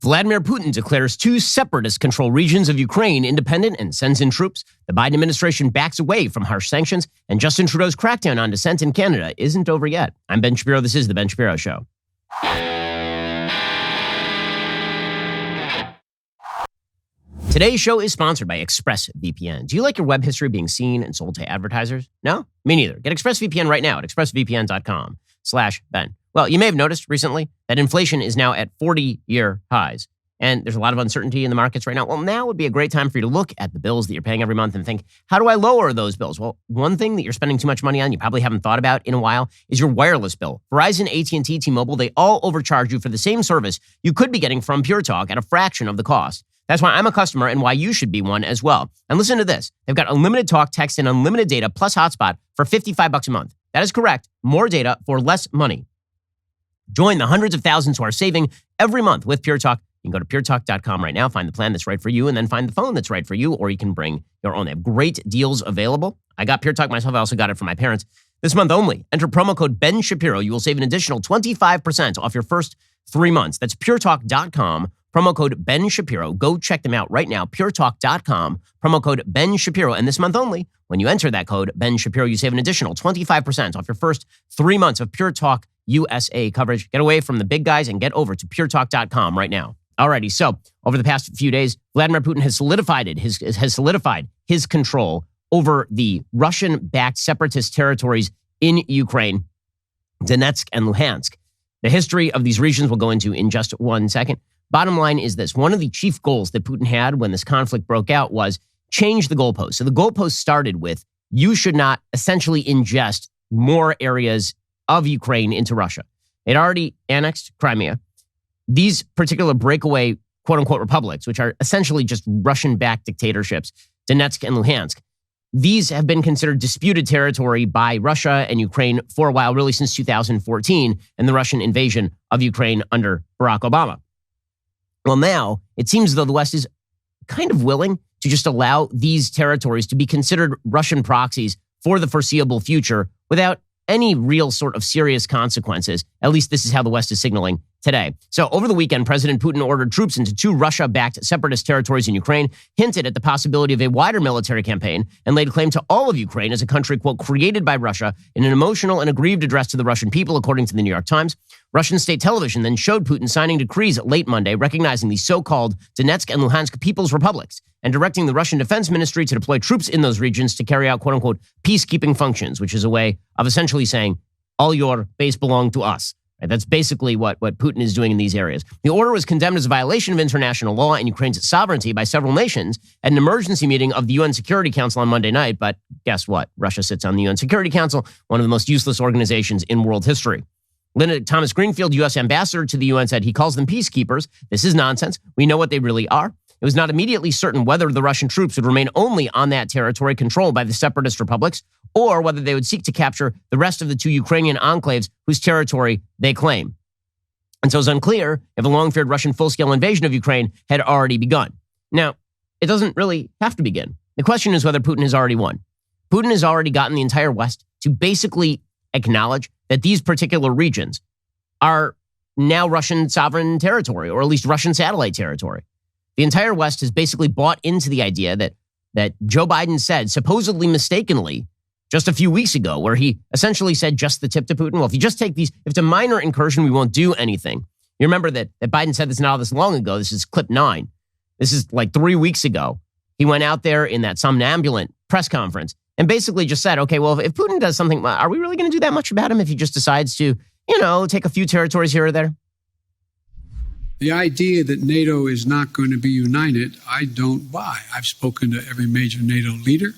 Vladimir Putin declares 2 separatist-controlled regions of Ukraine independent and sends in troops. The Biden administration backs away from harsh sanctions. And Justin Trudeau's crackdown on dissent in Canada isn't over yet. I'm Ben Shapiro. This is The Ben Shapiro Show. Today's show is sponsored by ExpressVPN. Do you like your web history being seen and sold to advertisers? No? Me neither. Get ExpressVPN right now at expressvpn.com/Ben. Well, you may have noticed recently that inflation is now at 40-year highs, and there's a lot of uncertainty in the markets right now. Well, now would be a great time for you to look at the bills that you're paying every month and think, how do I lower those bills? Well, one thing that you're spending too much money on, you probably haven't thought about in a while, is your wireless bill. Verizon, AT&T, T-Mobile, they all overcharge you for the same service you could be getting from Pure Talk at a fraction of the cost. That's why I'm a customer and why you should be one as well. And listen to this. They've got unlimited talk, text, and unlimited data plus hotspot for $55 a month. That is correct. More data for less money. Join the hundreds of thousands who are saving every month with Pure Talk. You can go to puretalk.com right now, find the plan that's right for you, and then find the phone that's right for you, or you can bring your own. They have great deals available. I got Pure Talk myself. I also got it for my parents. This month only, enter promo code Ben Shapiro. You will save an additional 25% off your first 3 months. That's puretalk.com. Promo code Ben Shapiro. Go check them out right now. puretalk.com. Promo code Ben Shapiro. And this month only, when you enter that code Ben Shapiro, you save an additional 25% off your first 3 months of Pure Talk USA coverage. Get away from the big guys and get over to puretalk.com right now. Alrighty, so over the past few days, Vladimir Putin has solidified his control over the Russian-backed separatist territories in Ukraine, Donetsk and Luhansk. The history of these regions we'll go into in just 1 second. Bottom line is this. One of the chief goals that Putin had when this conflict broke out was change the goalposts. So the goalposts started with, you should not essentially ingest more areas of Ukraine into Russia. It already annexed Crimea. These particular breakaway, quote-unquote, republics, which are essentially just Russian-backed dictatorships, Donetsk and Luhansk, these have been considered disputed territory by Russia and Ukraine for a while, really since 2014 and the Russian invasion of Ukraine under Barack Obama. Well, now it seems as though the West is kind of willing to just allow these territories to be considered Russian proxies for the foreseeable future without any real sort of serious consequences. At least this is how the West is signaling today. So over the weekend, President Putin ordered troops into 2 Russia-backed separatist territories in Ukraine, hinted at the possibility of a wider military campaign, and laid claim to all of Ukraine as a country, quote, created by Russia in an emotional and aggrieved address to the Russian people, according to the New York Times. Russian state television then showed Putin signing decrees late Monday recognizing the so-called Donetsk and Luhansk People's Republics and directing the Russian Defense Ministry to deploy troops in those regions to carry out, quote-unquote, peacekeeping functions, which is a way of essentially saying, all your base belong to us. Right? That's basically what Putin is doing in these areas. The order was condemned as a violation of international law and Ukraine's sovereignty by several nations at an emergency meeting of the UN Security Council on Monday night. But guess what? Russia sits on the UN Security Council, one of the most useless organizations in world history. Linda Thomas Greenfield, U.S. ambassador to the UN, said he calls them peacekeepers. This is nonsense. We know what they really are. It was not immediately certain whether the Russian troops would remain only on that territory controlled by the separatist republics or whether they would seek to capture the rest of the 2 Ukrainian enclaves whose territory they claim. And so it's unclear if a long-feared Russian full-scale invasion of Ukraine had already begun. Now, it doesn't really have to begin. The question is whether Putin has already won. Putin has already gotten the entire West to basically acknowledge that these particular regions are now Russian sovereign territory, or at least Russian satellite territory. The entire West has basically bought into the idea that Joe Biden said, supposedly mistakenly, just a few weeks ago, where he essentially said just the tip to Putin. Well, if you just take these, if it's a minor incursion, we won't do anything. You remember that Biden said this not this long ago. This is clip 9. This is like 3 weeks ago. He went out there in that somnambulant press conference and basically just said, okay, well, if Putin does something, are we really going to do that much about him if he just decides to, take a few territories here or there? The idea that NATO is not going to be united, I don't buy. I've spoken to every major NATO leader.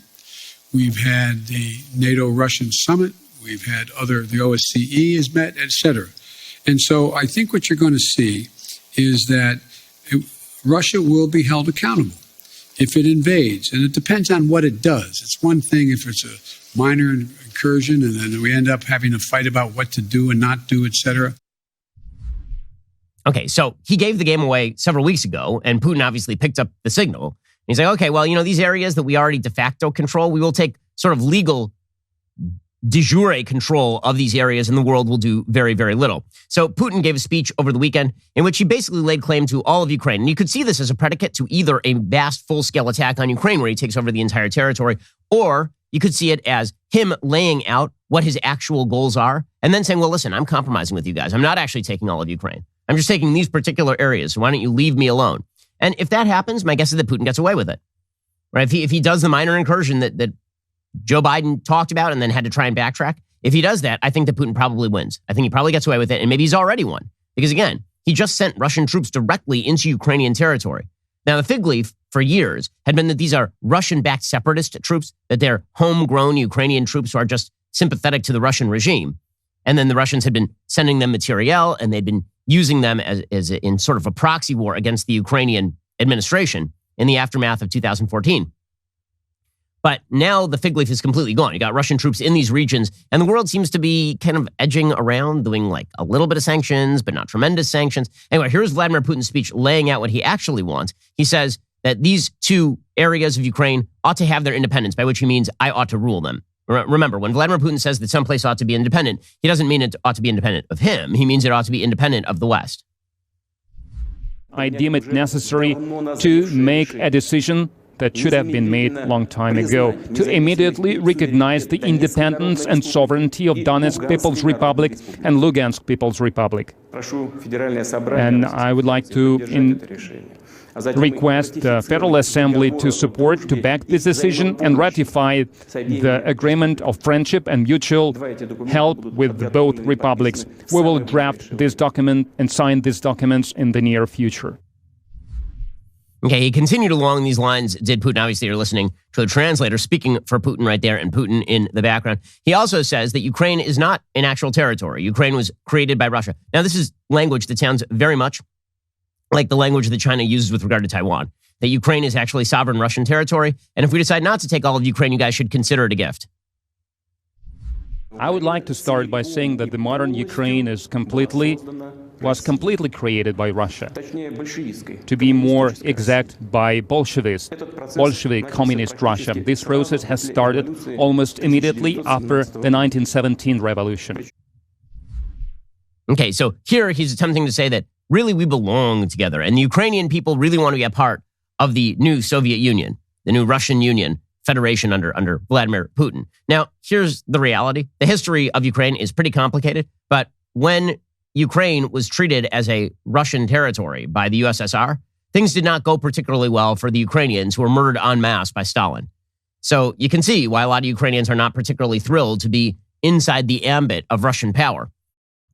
We've had the NATO-Russian summit. We've had the OSCE has met, et cetera. And so I think what you're going to see is that Russia will be held accountable if it invades. And it depends on what it does. It's one thing if it's a minor incursion and then we end up having a fight about what to do and not do, et cetera. Okay, so he gave the game away several weeks ago, and Putin obviously picked up the signal. He's like, okay, well, these areas that we already de facto control, we will take sort of legal de jure control of these areas, and the world will do very, very little. So Putin gave a speech over the weekend in which he basically laid claim to all of Ukraine. And you could see this as a predicate to either a vast full-scale attack on Ukraine where he takes over the entire territory, or you could see it as him laying out what his actual goals are and then saying, well, listen, I'm compromising with you guys. I'm not actually taking all of Ukraine. I'm just taking these particular areas. So why don't you leave me alone? And if that happens, my guess is that Putin gets away with it. Right? If he does the minor incursion that Joe Biden talked about and then had to try and backtrack, if he does that, I think that Putin probably wins. I think he probably gets away with it, and maybe he's already won. Because again, he just sent Russian troops directly into Ukrainian territory. Now, the fig leaf for years had been that these are Russian-backed separatist troops, that they're homegrown Ukrainian troops who are just sympathetic to the Russian regime. And then the Russians had been sending them materiel, and they'd been using them as in sort of a proxy war against the Ukrainian administration in the aftermath of 2014. But now the fig leaf is completely gone. You got Russian troops in these regions, and the world seems to be kind of edging around, doing like a little bit of sanctions, but not tremendous sanctions. Anyway, here's Vladimir Putin's speech laying out what he actually wants. He says that these two areas of Ukraine ought to have their independence, by which he means I ought to rule them. Remember, when Vladimir Putin says that someplace ought to be independent, he doesn't mean it ought to be independent of him. He means it ought to be independent of the West. I deem it necessary to make a decision that should have been made a long time ago, to immediately recognize the independence and sovereignty of Donetsk People's Republic and Lugansk People's Republic. And I would like to request the Federal Assembly to support, to back this decision and ratify the agreement of friendship and mutual help with both republics. We will draft this document and sign these documents in the near future. Okay, he continued along these lines, did Putin. Obviously, you're listening to a translator speaking for Putin right there and Putin in the background. He also says that Ukraine is not an actual territory. Ukraine was created by Russia. Now, this is language that sounds very much like the language that China uses with regard to Taiwan, that Ukraine is actually sovereign Russian territory. And if we decide not to take all of Ukraine, you guys should consider it a gift. I would like to start by saying that the modern Ukraine was completely created by Russia. To be more exact, by Bolshevik communist Russia. This process has started almost immediately after the 1917 revolution. Okay, so here he's attempting to say that really we belong together, and the Ukrainian people really want to be a part of the new Soviet Union, the new Russian Union Federation under Vladimir Putin. Now, here's the reality. The history of Ukraine is pretty complicated, but when Ukraine was treated as a Russian territory by the USSR, things did not go particularly well for the Ukrainians who were murdered en masse by Stalin. So you can see why a lot of Ukrainians are not particularly thrilled to be inside the ambit of Russian power.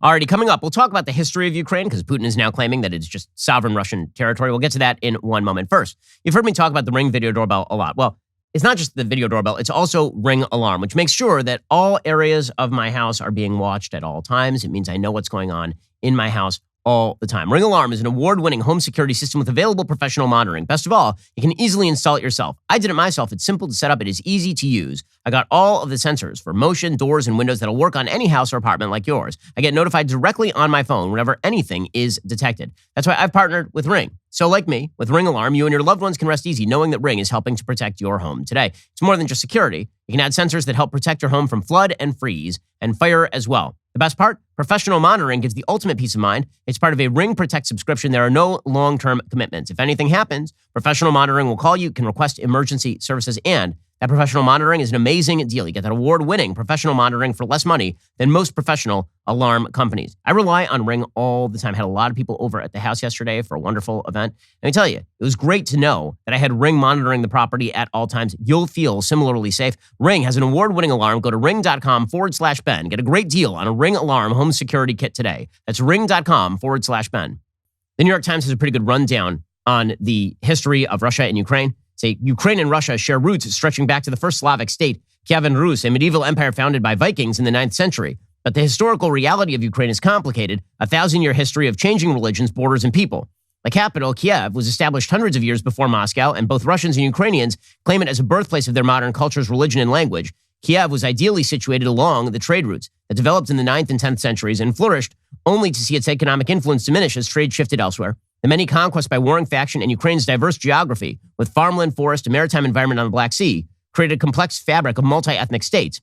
Alrighty, coming up, we'll talk about the history of Ukraine because Putin is now claiming that it's just sovereign Russian territory. We'll get to that in one moment. First, you've heard me talk about the Ring video doorbell a lot. Well, it's not just the video doorbell, it's also Ring Alarm, which makes sure that all areas of my house are being watched at all times. It means I know what's going on in my house all the time. Ring Alarm is an award-winning home security system with available professional monitoring. Best of all, you can easily install it yourself. I did it myself. It's simple to set up. It is easy to use. I got all of the sensors for motion, doors, and windows that'll work on any house or apartment like yours. I get notified directly on my phone whenever anything is detected. That's why I've partnered with Ring. So like me, with Ring Alarm, you and your loved ones can rest easy knowing that Ring is helping to protect your home today. It's more than just security. You can add sensors that help protect your home from flood and freeze and fire as well. The best part? Professional monitoring gives the ultimate peace of mind. It's part of a Ring Protect subscription. There are no long-term commitments. If anything happens, professional monitoring will call you, can request emergency services, and that professional monitoring is an amazing deal. You get that award-winning professional monitoring for less money than most professional alarm companies. I rely on Ring all the time. I had a lot of people over at the house yesterday for a wonderful event. Let me tell you, it was great to know that I had Ring monitoring the property at all times. You'll feel similarly safe. Ring has an award-winning alarm. Go to ring.com/Ben. Get a great deal on a Ring Alarm home security kit today. That's ring.com/Ben. The New York Times has a pretty good rundown on the history of Russia and Ukraine. Say Ukraine and Russia share roots stretching back to the first Slavic state, Kievan Rus, a medieval empire founded by Vikings in the 9th century. But the historical reality of Ukraine is complicated, a 1,000-year history of changing religions, borders, and people. The capital, Kiev, was established hundreds of years before Moscow, and both Russians and Ukrainians claim it as a birthplace of their modern cultures, religion, and language. Kiev was ideally situated along the trade routes that developed in the 9th and 10th centuries and flourished only to see its economic influence diminish as trade shifted elsewhere. The many conquests by warring faction and Ukraine's diverse geography, with farmland, forest, and maritime environment on the Black Sea, created a complex fabric of multi-ethnic states.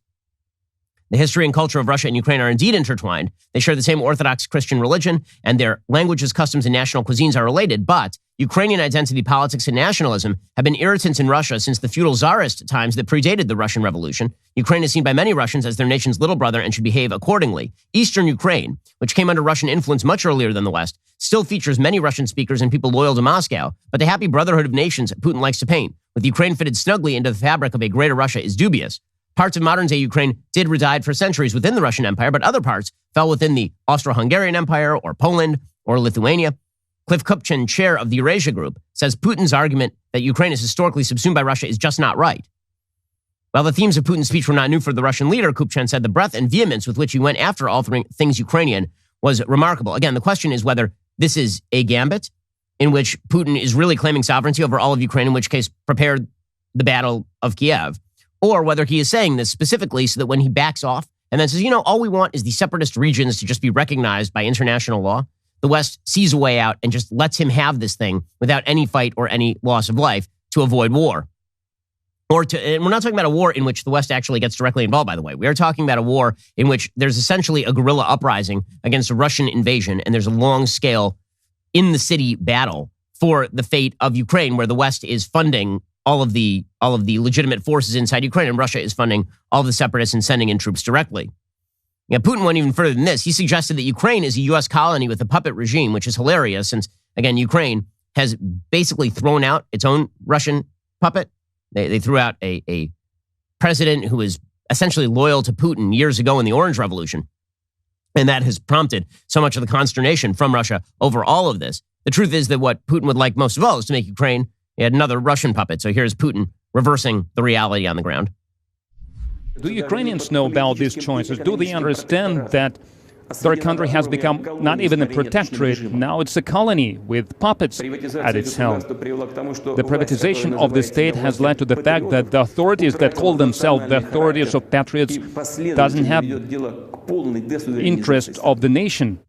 The history and culture of Russia and Ukraine are indeed intertwined. They share the same Orthodox Christian religion, and their languages, customs, and national cuisines are related. But Ukrainian identity politics and nationalism have been irritants in Russia since the feudal czarist times that predated the Russian Revolution. Ukraine is seen by many Russians as their nation's little brother and should behave accordingly. Eastern Ukraine, which came under Russian influence much earlier than the West, still features many Russian speakers and people loyal to Moscow. But the happy brotherhood of nations Putin likes to paint, with Ukraine fitted snugly into the fabric of a greater Russia, is dubious. Parts of modern-day Ukraine did reside for centuries within the Russian Empire, but other parts fell within the Austro-Hungarian Empire or Poland or Lithuania. Cliff Kupchin, chair of the Eurasia Group, says Putin's argument that Ukraine is historically subsumed by Russia is just not right. While the themes of Putin's speech were not new for the Russian leader, Kupchin said the breadth and vehemence with which he went after all things Ukrainian was remarkable. Again, the question is whether this is a gambit in which Putin is really claiming sovereignty over all of Ukraine, in which case prepared the Battle of Kiev, or whether he is saying this specifically so that when he backs off and then says, all we want is the separatist regions to just be recognized by international law, the West sees a way out and just lets him have this thing without any fight or any loss of life to avoid war. And we're not talking about a war in which the West actually gets directly involved, by the way. We are talking about a war in which there's essentially a guerrilla uprising against a Russian invasion, and there's a long-scale in-the-city battle for the fate of Ukraine, where the West is funding all of the legitimate forces inside Ukraine, and Russia is funding all the separatists and sending in troops directly. Putin went even further than this. He suggested that Ukraine is a U.S. colony with a puppet regime, which is hilarious since, again, Ukraine has basically thrown out its own Russian puppet. They threw out a president who was essentially loyal to Putin years ago in the Orange Revolution, and that has prompted so much of the consternation from Russia over all of this. The truth is that what Putin would like most of all is to make Ukraine yet another Russian puppet. So here's Putin reversing the reality on the ground. Do Ukrainians know about these choices? Do they understand that their country has become not even a protectorate, now it's a colony with puppets at its helm? The privatization of the state has led to the fact that the authorities that call themselves the authorities of patriots doesn't have interest of the nation.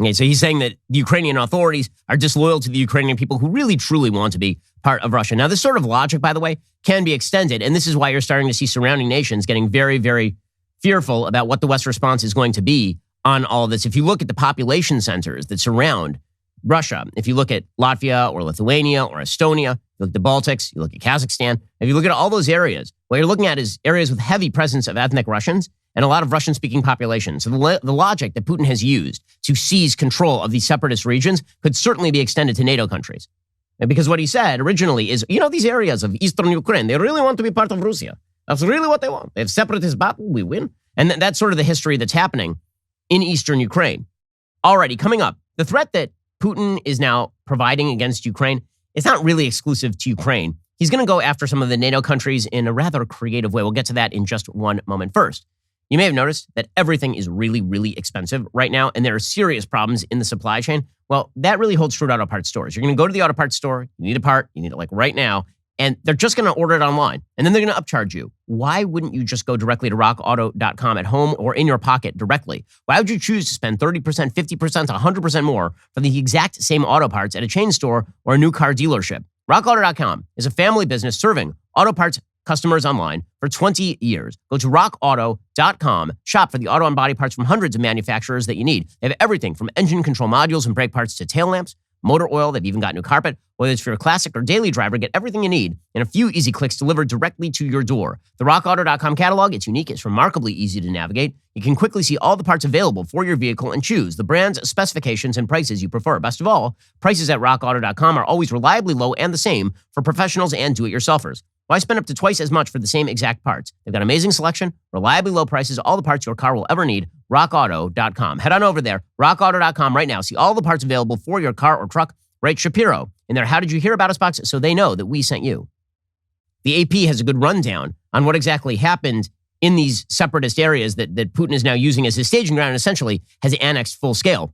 Okay, so he's saying that the Ukrainian authorities are disloyal to the Ukrainian people who really, truly want to be part of Russia. Now, this sort of logic, by the way, can be extended, and this is why you're starting to see surrounding nations getting very, very fearful about what the West's response is going to be on all of this. If you look at the population centers that surround Russia, if you look at Latvia or Lithuania or Estonia, you look at the Baltics, you look at Kazakhstan, if you look at all those areas, what you're looking at is areas with heavy presence of ethnic Russians and a lot of Russian-speaking populations. So the logic that Putin has used to seize control of these separatist regions could certainly be extended to NATO countries. And because what he said originally is, these areas of eastern Ukraine, they really want to be part of Russia. That's really what they want. They have separatist battle, we win. And that's sort of the history that's happening in eastern Ukraine. Alrighty, coming up, the threat that Putin is now providing against Ukraine is not really exclusive to Ukraine. He's going to go after some of the NATO countries in a rather creative way. We'll get to that in just one moment. First, you may have noticed that everything is really, really expensive right now, and there are serious problems in the supply chain. Well, that really holds true at auto parts stores. You're going to go to the auto parts store, you need a part, you need it like right now, and they're just going to order it online, and then they're going to upcharge you. Why wouldn't you just go directly to rockauto.com at home or in your pocket directly? Why would you choose to spend 30%, 50%, 100% more for the exact same auto parts at a chain store or a new car dealership? Rockauto.com is a family business serving auto parts customers online for 20 years. Go to rockauto.com, shop for the auto and body parts from hundreds of manufacturers that you need. They have everything from engine control modules and brake parts to tail lamps, motor oil. They've even got new carpet. Whether it's for your classic or daily driver, get everything you need in a few easy clicks delivered directly to your door. The rockauto.com catalog, it's unique. It's remarkably easy to navigate. You can quickly see all the parts available for your vehicle and choose the brands, specifications, and prices you prefer. Best of all, prices at rockauto.com are always reliably low and the same for professionals and do-it-yourselfers. Why spend up to twice as much for the same exact parts? They've got amazing selection, reliably low prices, all the parts your car will ever need. rockauto.com. Head on over there, rockauto.com right now. See all the parts available for your car or truck. Write Shapiro in their How Did You Hear About Us box so they know that we sent you. The AP has a good rundown on what exactly happened in these separatist areas that Putin is now using as his staging ground and essentially has annexed full scale.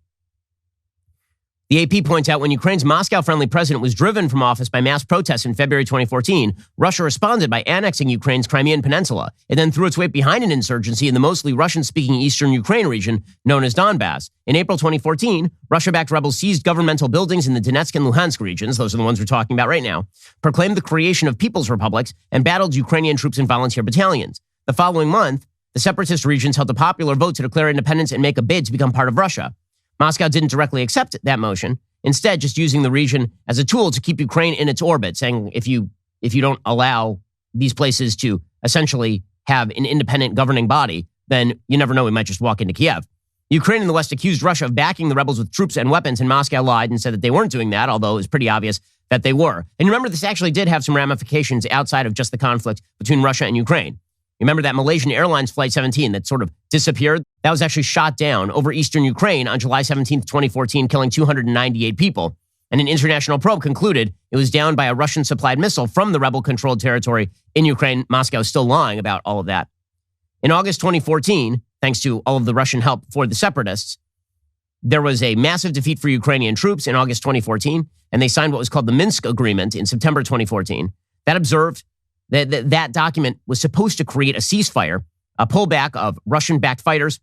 The AP points out when Ukraine's Moscow-friendly president was driven from office by mass protests in February 2014, Russia responded by annexing Ukraine's Crimean Peninsula. It then threw its weight behind an insurgency in the mostly Russian-speaking eastern Ukraine region known as Donbass. In April 2014, Russia-backed rebels seized governmental buildings in the Donetsk and Luhansk regions, those are the ones we're talking about right now, proclaimed the creation of people's republics, and battled Ukrainian troops and volunteer battalions. the following month, the separatist regions held a popular vote to declare independence and make a bid to become part of Russia. Moscow didn't directly accept that motion, instead just using the region as a tool to keep Ukraine in its orbit, saying if you don't allow these places to essentially have an independent governing body, then you never know, we might just walk into Kiev. Ukraine and the West accused Russia of backing the rebels with troops and weapons, and Moscow lied and said that they weren't doing that, although it was pretty obvious that they were. And remember, this actually did have some ramifications outside of just the conflict between Russia and Ukraine. Remember that Malaysian Airlines Flight 17 that sort of disappeared? That was actually shot down over eastern Ukraine on July 17th, 2014, killing 298 people. And an international probe concluded it was down by a Russian-supplied missile from the rebel-controlled territory in Ukraine. Moscow is still lying about all of that. In August 2014, thanks to all of the Russian help for the separatists, there was a massive defeat for Ukrainian troops in August 2014, and they signed what was called the Minsk Agreement in September 2014. That document was supposed to create a ceasefire, a pullback of Russian-backed fighters,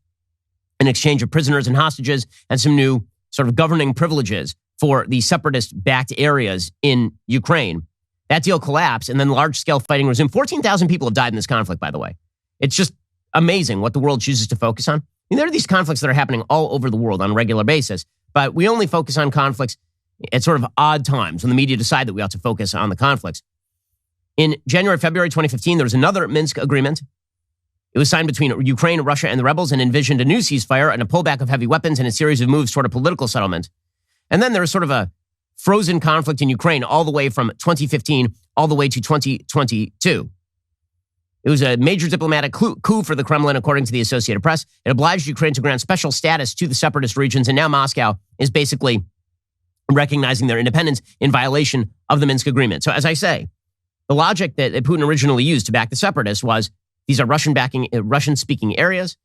an exchange of prisoners and hostages, and some new sort of governing privileges for the separatist-backed areas in Ukraine. That deal collapsed, and then large-scale fighting resumed. 14,000 people have died in this conflict, by the way. It's just amazing what the world chooses to focus on. I mean, there are these conflicts that are happening all over the world on a regular basis, but we only focus on conflicts at sort of odd times when the media decide that we ought to focus on the conflicts. In January, February 2015, there was another Minsk agreement. It was signed between Ukraine, Russia, and the rebels and envisioned a new ceasefire and a pullback of heavy weapons and a series of moves toward a political settlement. And then there was sort of a frozen conflict in Ukraine all the way from 2015 all the way to 2022. It was a major diplomatic coup for the Kremlin, according to the Associated Press. It obliged Ukraine to grant special status to the separatist regions, and now Moscow is basically recognizing their independence in violation of the Minsk Agreement. So as I say, the logic that Putin originally used to back the separatists was these are Russian-speaking areas.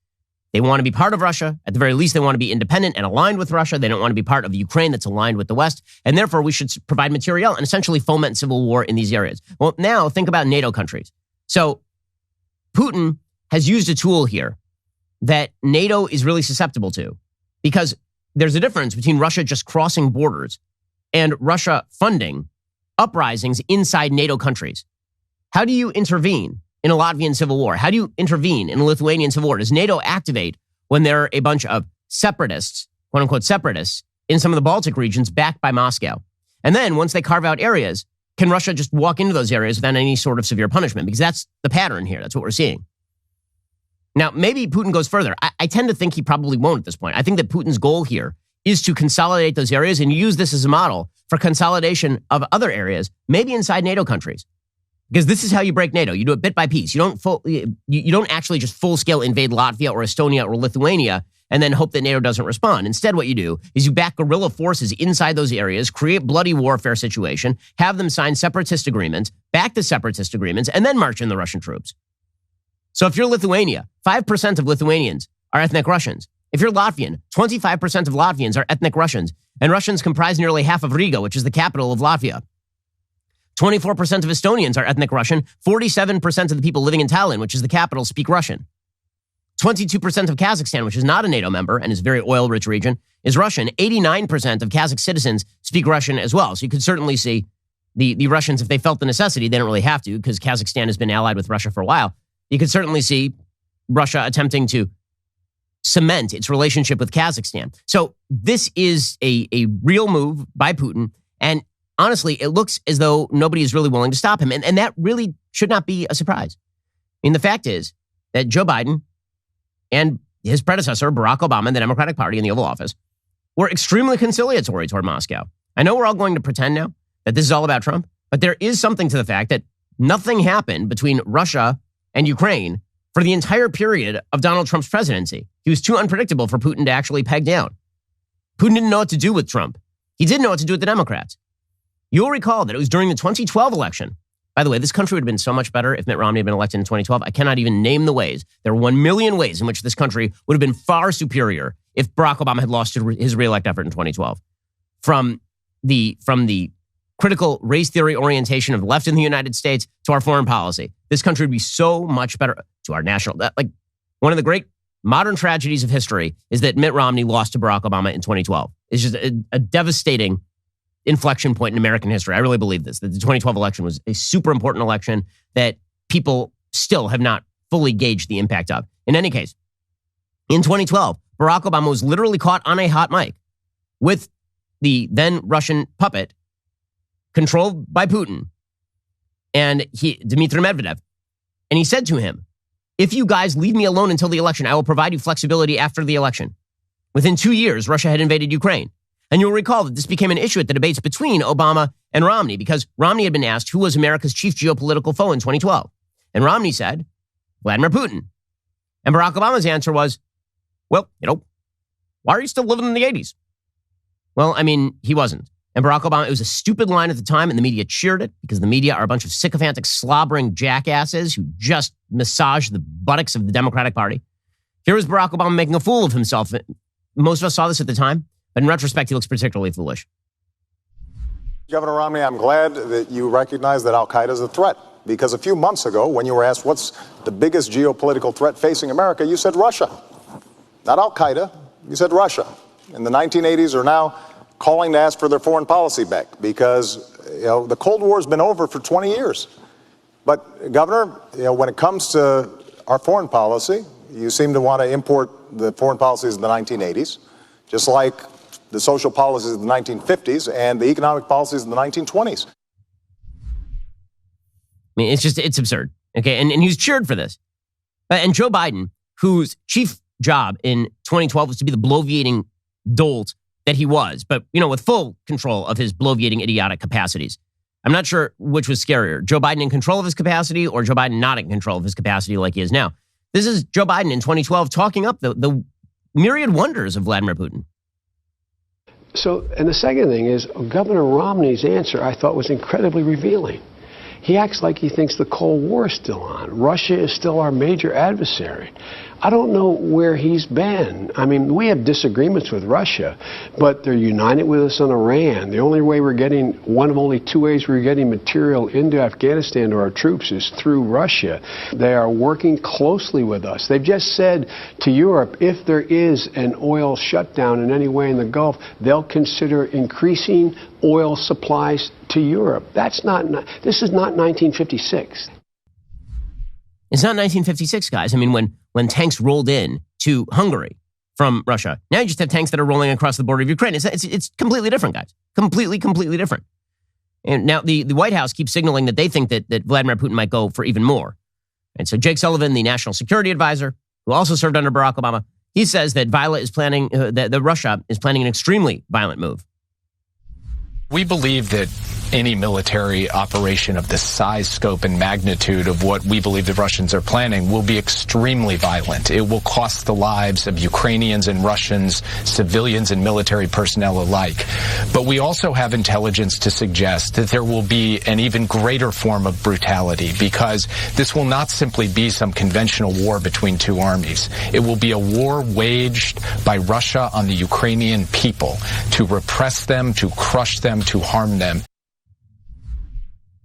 They want to be part of Russia. At the very least, they want to be independent and aligned with Russia. They don't want to be part of Ukraine that's aligned with the West. And therefore, we should provide materiel and essentially foment civil war in these areas. Well, now think about NATO countries. So Putin has used a tool here that NATO is really susceptible to, because there's a difference between Russia just crossing borders and Russia funding uprisings inside NATO countries. How do you intervene in a Latvian civil war? How do you intervene in a Lithuanian civil war? Does NATO activate when there are a bunch of separatists, quote unquote separatists, in some of the Baltic regions backed by Moscow? And then once they carve out areas, can Russia just walk into those areas without any sort of severe punishment? Because that's the pattern here. That's what we're seeing. Now, maybe Putin goes further. I tend to think he probably won't at this point. I think that Putin's goal here is to consolidate those areas and use this as a model for consolidation of other areas, maybe inside NATO countries. Because this is how you break NATO. You do it bit by piece. You don't actually just full-scale invade Latvia or Estonia or Lithuania and then hope that NATO doesn't respond. Instead, what you do is you back guerrilla forces inside those areas, create bloody warfare situation, have them sign separatist agreements, back the separatist agreements, and then march in the Russian troops. So if you're Lithuania, 5% of Lithuanians are ethnic Russians. If you're Latvian, 25% of Latvians are ethnic Russians, and Russians comprise nearly half of Riga, which is the capital of Latvia. 24% of Estonians are ethnic Russian. 47% of the people living in Tallinn, which is the capital, speak Russian. 22% of Kazakhstan, which is not a NATO member and is a very oil-rich region, is Russian. 89% of Kazakh citizens speak Russian as well. So you could certainly see the Russians, if they felt the necessity, they don't really have to because Kazakhstan has been allied with Russia for a while. You could certainly see Russia attempting to cement its relationship with Kazakhstan. So this is a real move by Putin. And honestly, it looks as though nobody is really willing to stop him. And that really should not be a surprise. I mean, the fact is that Joe Biden and his predecessor, Barack Obama, and the Democratic Party in the Oval Office were extremely conciliatory toward Moscow. I know we're all going to pretend now that this is all about Trump, but there is something to the fact that nothing happened between Russia and Ukraine for the entire period of Donald Trump's presidency. He was too unpredictable for Putin to actually peg down. Putin didn't know what to do with Trump. He didn't know what to do with the Democrats. You'll recall that it was during the 2012 election. By the way, this country would have been so much better if Mitt Romney had been elected in 2012. I cannot even name the ways. There are 1 million ways in which this country would have been far superior if Barack Obama had lost his reelect effort in 2012. From the critical race theory orientation of the left in the United States to our foreign policy, this country would be so much better to our national. One of the great modern tragedies of history is that Mitt Romney lost to Barack Obama in 2012. It's just a devastating inflection point in American history. I really believe this, that the 2012 election was a super important election that people still have not fully gauge the impact of. In any case, in 2012, Barack Obama was literally caught on a hot mic with the then Russian puppet controlled by Putin and Dmitry Medvedev. And he said to him, if you guys leave me alone until the election, I will provide you flexibility after the election. Within 2 years, Russia had invaded Ukraine. And you'll recall that this became an issue at the debates between Obama and Romney because Romney had been asked who was America's chief geopolitical foe in 2012. And Romney said, Vladimir Putin. And Barack Obama's answer was, well, why are you still living in the 80s? Well, I mean, he wasn't. And Barack Obama, it was a stupid line at the time, and the media cheered it because the media are a bunch of sycophantic, slobbering jackasses who just massage the buttocks of the Democratic Party. Here was Barack Obama making a fool of himself. Most of us saw this at the time, but in retrospect, he looks particularly foolish. Governor Romney, I'm glad that you recognize that al-Qaeda is a threat, because a few months ago, when you were asked what's the biggest geopolitical threat facing America, you said Russia. Not al-Qaeda, you said Russia. In the 1980s are now calling to ask for their foreign policy back because the Cold War has been over for 20 years. But, Governor, when it comes to our foreign policy, you seem to want to import the foreign policies of the 1980s, just like the social policies of the 1950s and the economic policies of the 1920s. I mean, it's absurd. Okay, and he was cheered for this. And Joe Biden, whose chief job in 2012 was to be the bloviating dolt that he was, but, with full control of his bloviating idiotic capacities. I'm not sure which was scarier, Joe Biden in control of his capacity or Joe Biden not in control of his capacity like he is now. This is Joe Biden in 2012 talking up the myriad wonders of Vladimir Putin. So, and the second thing is Governor Romney's answer I thought was incredibly revealing. He acts like he thinks the Cold War is still on. Russia is still our major adversary. I don't know where he's been. I mean, we have disagreements with Russia, but they're united with us on Iran. The only way one of only two ways we're getting material into Afghanistan to our troops is through Russia. They are working closely with us. They've just said to Europe, if there is an oil shutdown in any way in the Gulf, they'll consider increasing oil supplies to Europe. This is not 1956. It's not 1956, guys. I mean, when tanks rolled in to Hungary from Russia, now you just have tanks that are rolling across the border of Ukraine. It's completely different, guys. Completely different. And now the White House keeps signaling that they think that Vladimir Putin might go for even more. And so Jake Sullivan, the national security advisor, who also served under Barack Obama, he says that that Russia is planning an extremely violent move. We believe that any military operation of the size, scope, and magnitude of what we believe the Russians are planning will be extremely violent. It will cost the lives of Ukrainians and Russians, civilians and military personnel alike. But we also have intelligence to suggest that there will be an even greater form of brutality, because this will not simply be some conventional war between two armies. It will be a war waged by Russia on the Ukrainian people to repress them, to crush them, to harm them.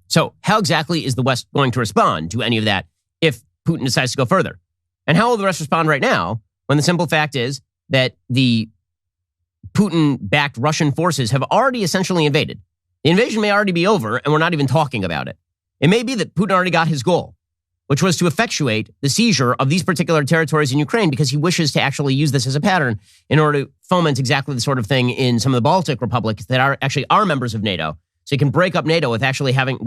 So how exactly is the West going to respond to any of that if Putin decides to go further? And how will the West respond right now when the simple fact is that the Putin-backed Russian forces have already essentially invaded? The invasion may already be over, and we're not even talking about it. It may be that Putin already got his goal, which was to effectuate the seizure of these particular territories in Ukraine because he wishes to actually use this as a pattern in order to foment exactly the sort of thing in some of the Baltic republics that are members of NATO. So you can break up NATO without actually having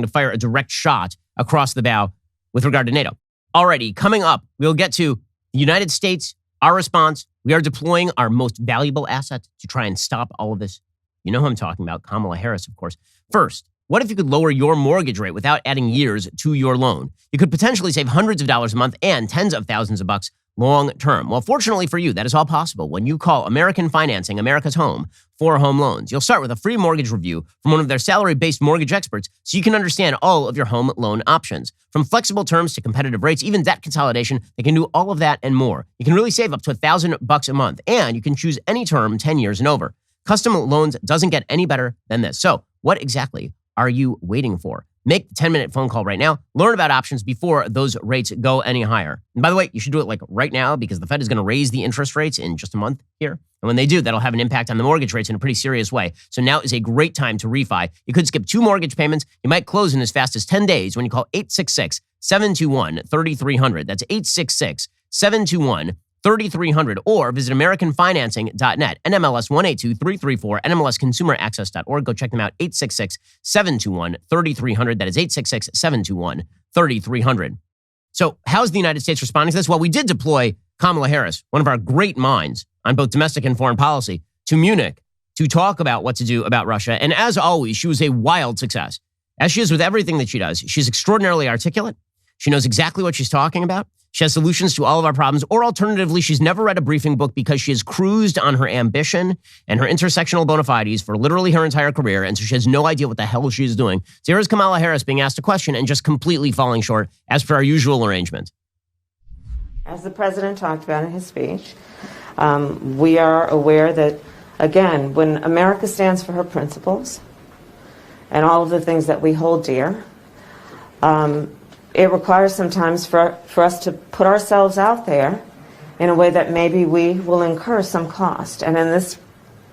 to fire a direct shot across the bow with regard to NATO. Alrighty, coming up, we'll get to the United States, our response. We are deploying our most valuable asset to try and stop all of this. You know who I'm talking about, Kamala Harris, of course. First, what if you could lower your mortgage rate without adding years to your loan? You could potentially save hundreds of dollars a month and tens of thousands of bucks long term. Well, fortunately for you, that is all possible when you call American Financing, America's Home, for home loans. You'll start with a free mortgage review from one of their salary-based mortgage experts so you can understand all of your home loan options. From flexible terms to competitive rates, even debt consolidation, they can do all of that and more. You can really save up to $1,000 a month, and you can choose any term, 10 years and over. Custom loans doesn't get any better than this. So what exactly are you waiting for? Make the 10-minute phone call right now. Learn about options before those rates go any higher. And by the way, you should do it right now because the Fed is going to raise the interest rates in just a month here. And when they do, that'll have an impact on the mortgage rates in a pretty serious way. So now is a great time to refi. You could skip 2 mortgage payments. You might close in as fast as 10 days when you call 866-721-3300. That's 866-721-3300. Or visit AmericanFinancing.net, NMLS 182334, NMLSConsumerAccess.org. Go check them out, 866-721-3300. That is 866-721-3300. So how's the United States responding to this? Well, we did deploy Kamala Harris, one of our great minds on both domestic and foreign policy, to Munich to talk about what to do about Russia. And as always, she was a wild success. As she is with everything that she does, she's extraordinarily articulate. She knows exactly what she's talking about. She has solutions to all of our problems. Or alternatively, she's never read a briefing book because she has cruised on her ambition and her intersectional bona fides for literally her entire career. And so she has no idea what the hell she's doing. So here's Kamala Harris being asked a question and just completely falling short as per our usual arrangement. As the president talked about in his speech, we are aware that, again, when America stands for her principles and all of the things that we hold dear, it requires sometimes for us to put ourselves out there in a way that maybe we will incur some cost. And in this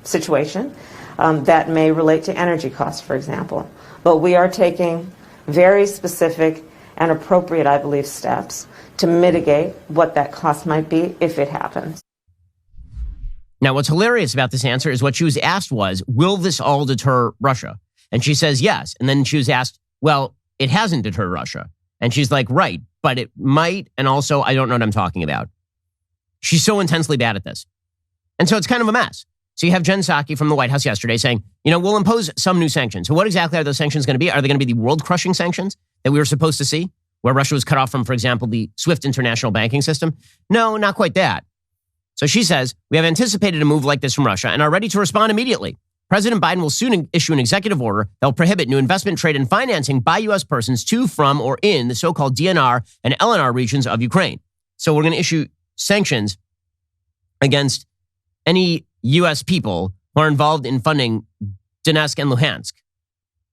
situation, that may relate to energy costs, for example. But we are taking very specific and appropriate, I believe, steps to mitigate what that cost might be if it happens. Now, what's hilarious about this answer is what she was asked was, will this all deter Russia? And she says yes. And then she was asked, well, it hasn't deterred Russia. And she's like, right, but it might. And also, I don't know what I'm talking about. She's so intensely bad at this. And so it's kind of a mess. So you have Jen Psaki from the White House yesterday saying, we'll impose some new sanctions. So what exactly are those sanctions going to be? Are they going to be the world-crushing sanctions that we were supposed to see, where Russia was cut off from, for example, the SWIFT international banking system? No, not quite that. So she says, we have anticipated a move like this from Russia and are ready to respond immediately. President Biden will soon issue an executive order that will prohibit new investment, trade, and financing by U.S. persons to, from, or in the so-called DNR and LNR regions of Ukraine. So we're going to issue sanctions against any U.S. people who are involved in funding Donetsk and Luhansk.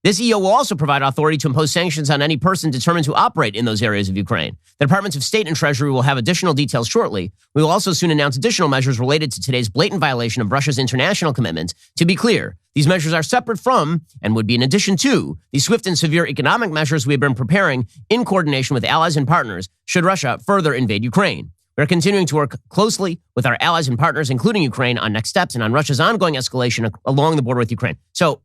This EO will also provide authority to impose sanctions on any person determined to operate in those areas of Ukraine. The Departments of State and Treasury will have additional details shortly. We will also soon announce additional measures related to today's blatant violation of Russia's international commitments. To be clear, these measures are separate from and would be in addition to the swift and severe economic measures we have been preparing in coordination with allies and partners should Russia further invade Ukraine. We are continuing to work closely with our allies and partners, including Ukraine, on next steps and on Russia's ongoing escalation along the border with Ukraine. So,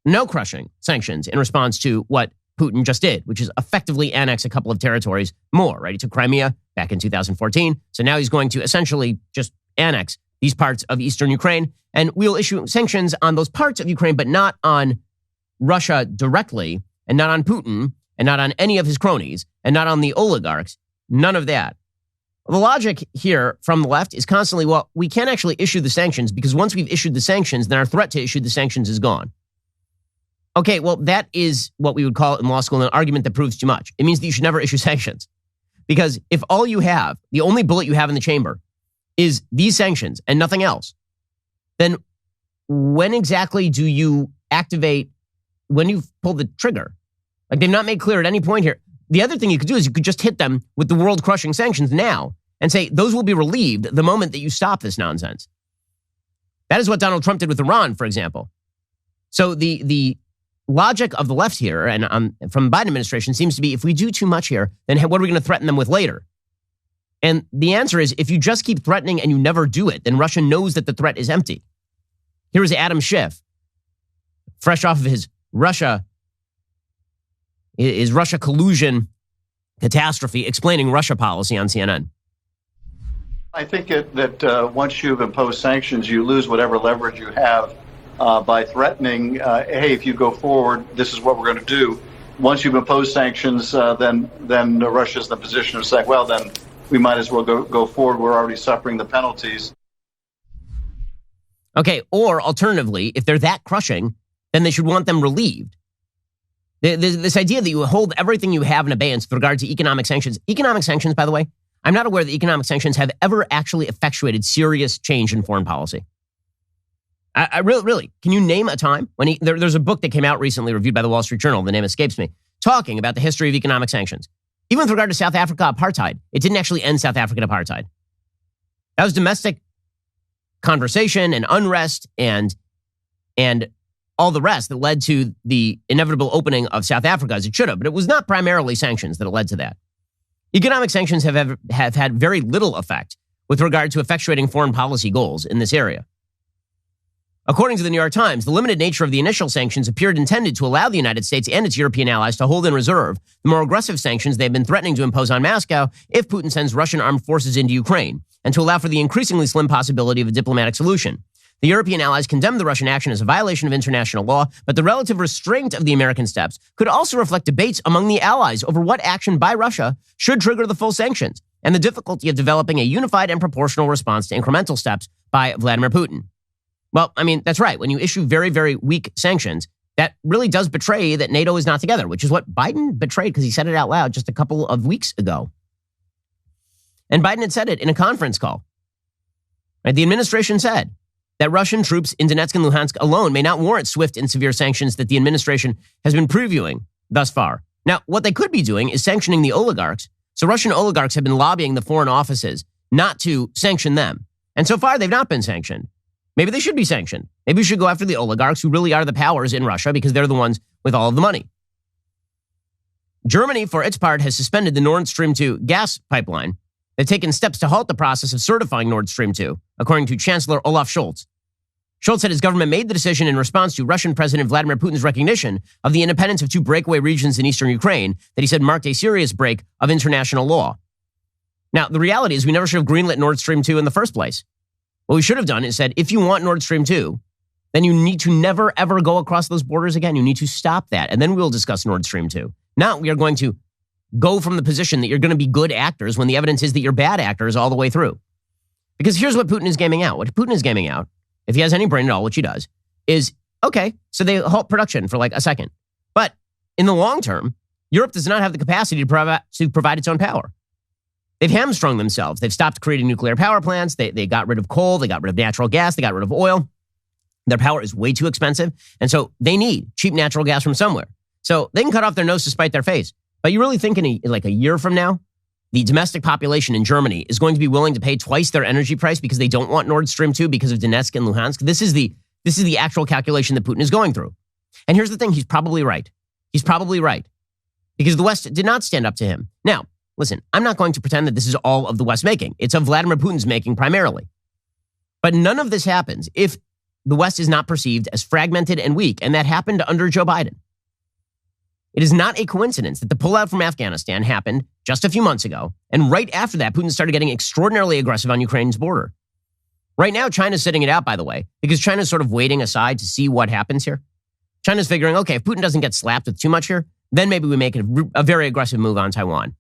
no crushing sanctions in response to what Putin just did, which is effectively annex a couple of territories more, right? He took Crimea back in 2014. So now he's going to essentially just annex these parts of eastern Ukraine. And we'll issue sanctions on those parts of Ukraine, but not on Russia directly, and not on Putin, and not on any of his cronies, and not on the oligarchs. None of that. The logic here from the left is constantly, well, we can't actually issue the sanctions because once we've issued the sanctions, then our threat to issue the sanctions is gone. Okay, well, that is what we would call in law school an argument that proves too much. It means that you should never issue sanctions. Because if all you have, the only bullet you have in the chamber is these sanctions and nothing else, then when exactly do you activate, when you pull the trigger? Like, they've not made clear at any point here. The other thing you could do is you could just hit them with the world-crushing sanctions now and say those will be relieved the moment that you stop this nonsense. That is what Donald Trump did with Iran, for example. So the logic of the left here and from the Biden administration seems to be if we do too much here, then what are we going to threaten them with later? And the answer is if you just keep threatening and you never do it, then Russia knows that the threat is empty. Here is Adam Schiff, fresh off of his Russia collusion catastrophe, explaining Russia policy on CNN. I think that once you've imposed sanctions, you lose whatever leverage you have by threatening, hey, if you go forward, this is what we're going to do. Once you've imposed sanctions, then Russia's in the position of saying, well, then we might as well go forward. We're already suffering the penalties. Okay, or alternatively, if they're that crushing, then they should want them relieved. This idea that you hold everything you have in abeyance with regard to economic sanctions. Economic sanctions, by the way, I'm not aware that economic sanctions have ever actually effectuated serious change in foreign policy. I really, can you name a time when there's a book that came out recently reviewed by the Wall Street Journal, the name escapes me, talking about the history of economic sanctions. Even with regard to South Africa apartheid, it didn't actually end South African apartheid. That was domestic conversation and unrest and all the rest that led to the inevitable opening of South Africa as it should have. But it was not primarily sanctions that led to that. Economic sanctions have had very little effect with regard to effectuating foreign policy goals in this area. According to the New York Times, the limited nature of the initial sanctions appeared intended to allow the United States and its European allies to hold in reserve the more aggressive sanctions they've been threatening to impose on Moscow if Putin sends Russian armed forces into Ukraine, and to allow for the increasingly slim possibility of a diplomatic solution. The European allies condemned the Russian action as a violation of international law, but the relative restraint of the American steps could also reflect debates among the allies over what action by Russia should trigger the full sanctions, and the difficulty of developing a unified and proportional response to incremental steps by Vladimir Putin. Well, I mean, that's right. When you issue very, very weak sanctions, that really does betray that NATO is not together, which is what Biden betrayed because he said it out loud just a couple of weeks ago. And Biden had said it in a conference call. Right? The administration said that Russian troops in Donetsk and Luhansk alone may not warrant swift and severe sanctions that the administration has been previewing thus far. Now, what they could be doing is sanctioning the oligarchs. So Russian oligarchs have been lobbying the foreign offices not to sanction them. And so far, they've not been sanctioned. Maybe they should be sanctioned. Maybe we should go after the oligarchs who really are the powers in Russia because they're the ones with all of the money. Germany, for its part, has suspended the Nord Stream 2 gas pipeline. They've taken steps to halt the process of certifying Nord Stream 2, according to Chancellor Olaf Scholz. Scholz said his government made the decision in response to Russian President Vladimir Putin's recognition of the independence of two breakaway regions in eastern Ukraine that he said marked a serious break of international law. Now, the reality is we never should have greenlit Nord Stream 2 in the first place. What we should have done is said, if you want Nord Stream 2, then you need to never, ever go across those borders again. You need to stop that. And then we'll discuss Nord Stream 2. Now we are going to go from the position that you're going to be good actors when the evidence is that you're bad actors all the way through. Because here's what Putin is gaming out. What Putin is gaming out, if he has any brain at all, which he does, is, okay, so they halt production for like a second. But in the long term, Europe does not have the capacity to provide its own power. They've hamstrung themselves. They've stopped creating nuclear power plants. They got rid of coal. They got rid of natural gas. They got rid of oil. Their power is way too expensive. And so they need cheap natural gas from somewhere. So they can cut off their nose to spite their face. But you really think in like a year from now, the domestic population in Germany is going to be willing to pay twice their energy price because they don't want Nord Stream 2 because of Donetsk and Luhansk? This is the actual calculation that Putin is going through. And here's the thing. He's probably right. He's probably right. Because the West did not stand up to him. Now, listen, I'm not going to pretend that this is all of the West making. It's of Vladimir Putin's making primarily. But none of this happens if the West is not perceived as fragmented and weak, and that happened under Joe Biden. It is not a coincidence that the pullout from Afghanistan happened just a few months ago, and right after that, Putin started getting extraordinarily aggressive on Ukraine's border. Right now, China's sitting it out, by the way, because China's sort of waiting aside to see what happens here. China's figuring, okay, if Putin doesn't get slapped with too much here, then maybe we make a very aggressive move on Taiwan.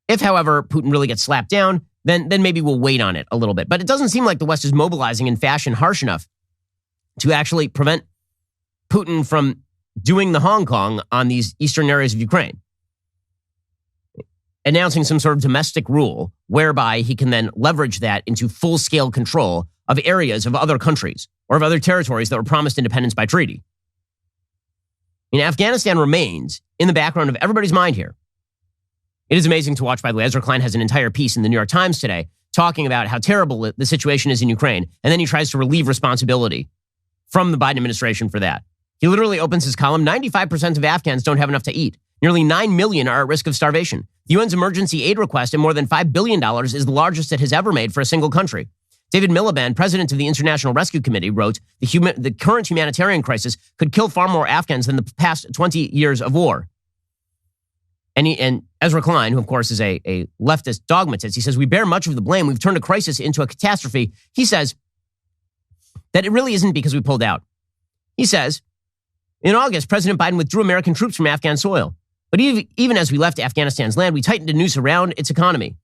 If, however, Putin really gets slapped down, then maybe we'll wait on it a little bit. But it doesn't seem like the West is mobilizing in fashion harsh enough to actually prevent Putin from doing the Hong Kong on these eastern areas of Ukraine, announcing some sort of domestic rule whereby he can then leverage that into full-scale control of areas of other countries or of other territories that were promised independence by treaty. I mean, Afghanistan remains in the background of everybody's mind here. It is amazing to watch, by the way. Ezra Klein has an entire piece in the New York Times today talking about how terrible the situation is in Ukraine, and then he tries to relieve responsibility from the Biden administration for that. He literally opens his column, 95% of Afghans don't have enough to eat. Nearly 9 million are at risk of starvation. The UN's emergency aid request at more than $5 billion is the largest it has ever made for a single country. David Miliband, president of the International Rescue Committee, wrote, the current humanitarian crisis could kill far more Afghans than the past 20 years of war. And Ezra Klein, who of course is a leftist dogmatist, he says, we bear much of the blame. We've turned a crisis into a catastrophe. He says that it really isn't because we pulled out. He says, in August, President Biden withdrew American troops from Afghan soil. But even as we left Afghanistan's land, we tightened a noose around its economy.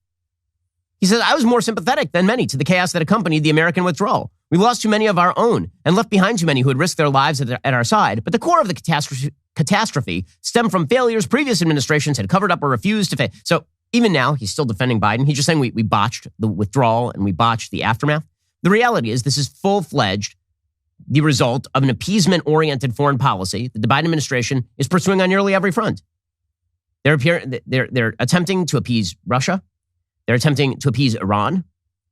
He says, I was more sympathetic than many to the chaos that accompanied the American withdrawal. We lost too many of our own and left behind too many who had risked their lives at our side. But the core of the catastrophe stemmed from failures previous administrations had covered up or refused to face. So even now, he's still defending Biden. He's just saying we botched the withdrawal and we botched the aftermath. The reality is this is full-fledged the result of an appeasement-oriented foreign policy that the Biden administration is pursuing on nearly every front. They're attempting to appease Russia. They're attempting to appease Iran.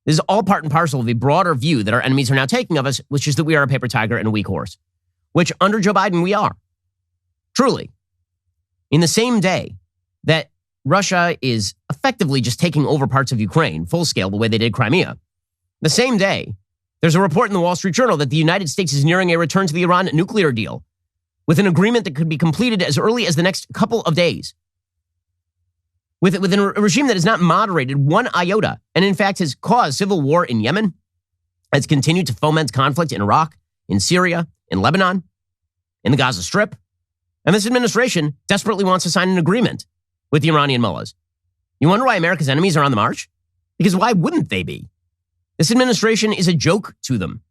This is all part and parcel of a broader view that our enemies are now taking of us, which is that we are a paper tiger and a weak horse, which under Joe Biden we are. Truly. In the same day that Russia is effectively just taking over parts of Ukraine full scale the way they did Crimea. The same day, there's a report in the Wall Street Journal that the United States is nearing a return to the Iran nuclear deal with an agreement that could be completed as early as the next couple of days. With a regime that has not moderated one iota and in fact has caused civil war in Yemen, has continued to foment conflict in Iraq, in Syria, in Lebanon, in the Gaza Strip. And this administration desperately wants to sign an agreement with the Iranian mullahs. You wonder why America's enemies are on the march? Because why wouldn't they be? This administration is a joke to them.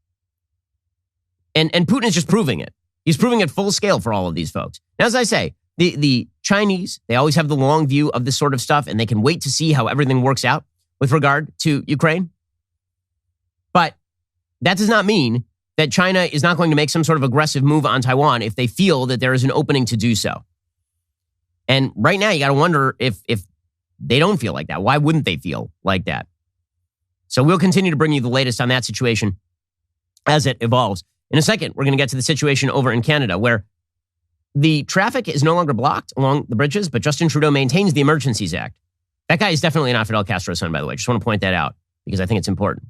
And Putin is just proving it. He's proving it full scale for all of these folks. Now, as I say, the Chinese, they always have the long view of this sort of stuff, and they can wait to see how everything works out with regard to Ukraine. But that does not mean that China is not going to make some sort of aggressive move on Taiwan if they feel that there is an opening to do so. And right now, you got to wonder if they don't feel like that. Why wouldn't they feel like that? So we'll continue to bring you the latest on that situation as it evolves. In a second, we're going to get to the situation over in Canada where the traffic is no longer blocked along the bridges, but Justin Trudeau maintains the Emergencies Act. That guy is definitely not Fidel Castro's son, by the way. Just want to point that out because I think it's important.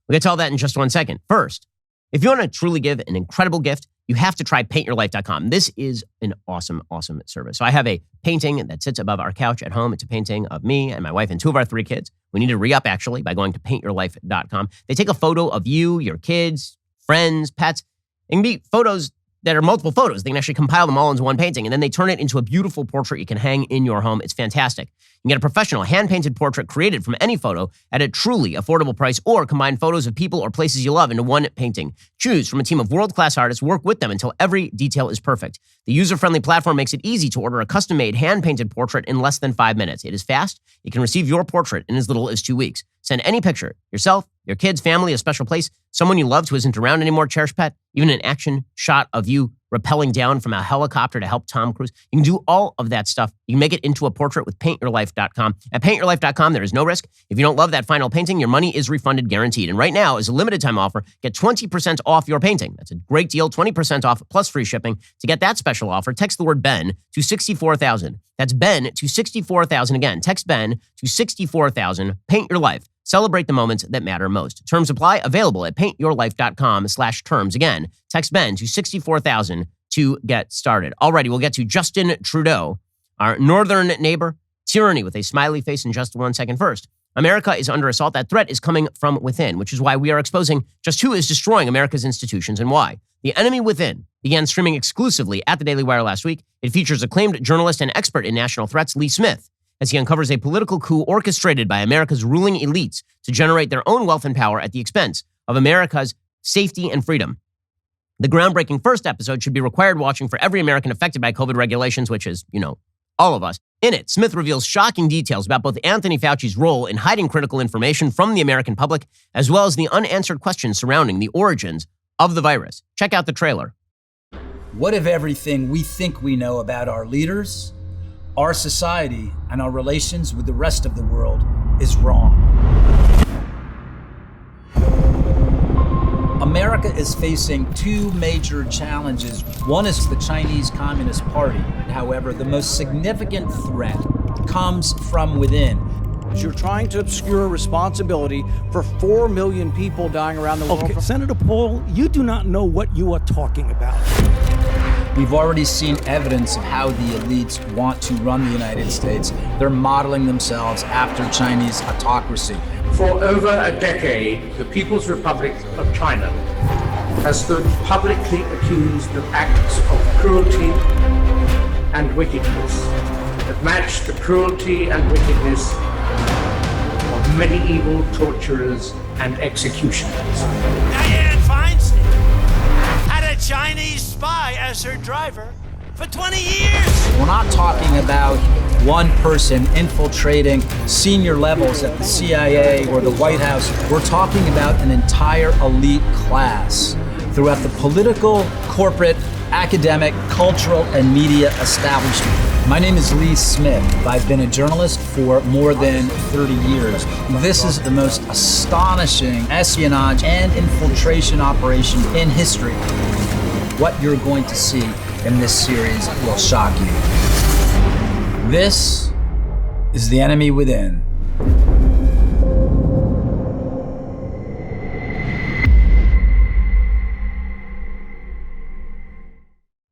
We'll get to all that in just 1 second. First, if you want to truly give an incredible gift, you have to try paintyourlife.com. This is an awesome, awesome service. So I have a painting that sits above our couch at home. It's a painting of me and my wife and 2 of our 3 kids. We need to re-up, actually, by going to paintyourlife.com. They take a photo of you, your kids, friends, pets. It can be photos that are multiple photos. They can actually compile them all into one painting, and then they turn it into a beautiful portrait you can hang in your home. It's fantastic. You can get a professional hand-painted portrait created from any photo at a truly affordable price, or combine photos of people or places you love into one painting. Choose from a team of world-class artists, work with them until every detail is perfect. The user-friendly platform makes it easy to order a custom-made, hand-painted portrait in less than 5 minutes. It is fast. You can receive your portrait in as little as 2 weeks. Send any picture, yourself, your kids, family, a special place, someone you loved who isn't around anymore, cherished pet, even an action shot of you rappelling down from a helicopter to help Tom Cruise. You can do all of that stuff. You can make it into a portrait with paintyourlife.com. At paintyourlife.com, there is no risk. If you don't love that final painting, your money is refunded guaranteed. And right now, as a limited time offer, get 20% off your painting. That's a great deal, 20% off plus free shipping. To get that special offer, text the word Ben to 64,000. That's Ben to 64,000. Again, text Ben to 64,000. Paint your life. Celebrate the moments that matter most. Terms apply. Available at paintyourlife.com/terms. Again, text Ben to 64,000 to get started. Alrighty, we'll get to Justin Trudeau, our northern neighbor. Tyranny with a smiley face in just 1 second. First, America is under assault. That threat is coming from within, which is why we are exposing just who is destroying America's institutions and why. The Enemy Within began streaming exclusively at the Daily Wire last week. It features acclaimed journalist and expert in national threats, Lee Smith, as he uncovers a political coup orchestrated by America's ruling elites to generate their own wealth and power at the expense of America's safety and freedom. The groundbreaking first episode should be required watching for every American affected by COVID regulations, which is, all of us. In it, Smith reveals shocking details about both Anthony Fauci's role in hiding critical information from the American public, as well as the unanswered questions surrounding the origins of the virus. Check out the trailer. What if everything we think we know about our leaders, our society, and our relations with the rest of the world is wrong? America is facing 2 major challenges. One is the Chinese Communist Party. However, the most significant threat comes from within. You're trying to obscure responsibility for 4 million people dying around the world. Okay, Senator Paul, you do not know what you are talking about. We've already seen evidence of how the elites want to run the United States. They're modeling themselves after Chinese autocracy. For over a decade, the People's Republic of China has stood publicly accused of acts of cruelty and wickedness that match the cruelty and wickedness of medieval torturers and executioners. Dianne Feinstein had a Chinese spy as her driver for 20 years. We're not talking about one person infiltrating senior levels at the CIA or the White House. We're talking about an entire elite class throughout the political, corporate, academic, cultural, and media establishment. My name is Lee Smith. I've been a journalist for more than 30 years. This is the most astonishing espionage and infiltration operation in history. What you're going to see in this series will shock you. This is the enemy within.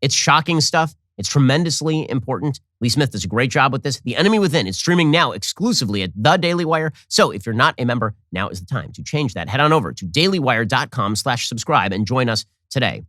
It's shocking stuff. It's tremendously important. Lee Smith does a great job with this. The Enemy Within is streaming now exclusively at The Daily Wire. So if you're not a member, now is the time to change that. Head on over to dailywire.com/subscribe and join us today.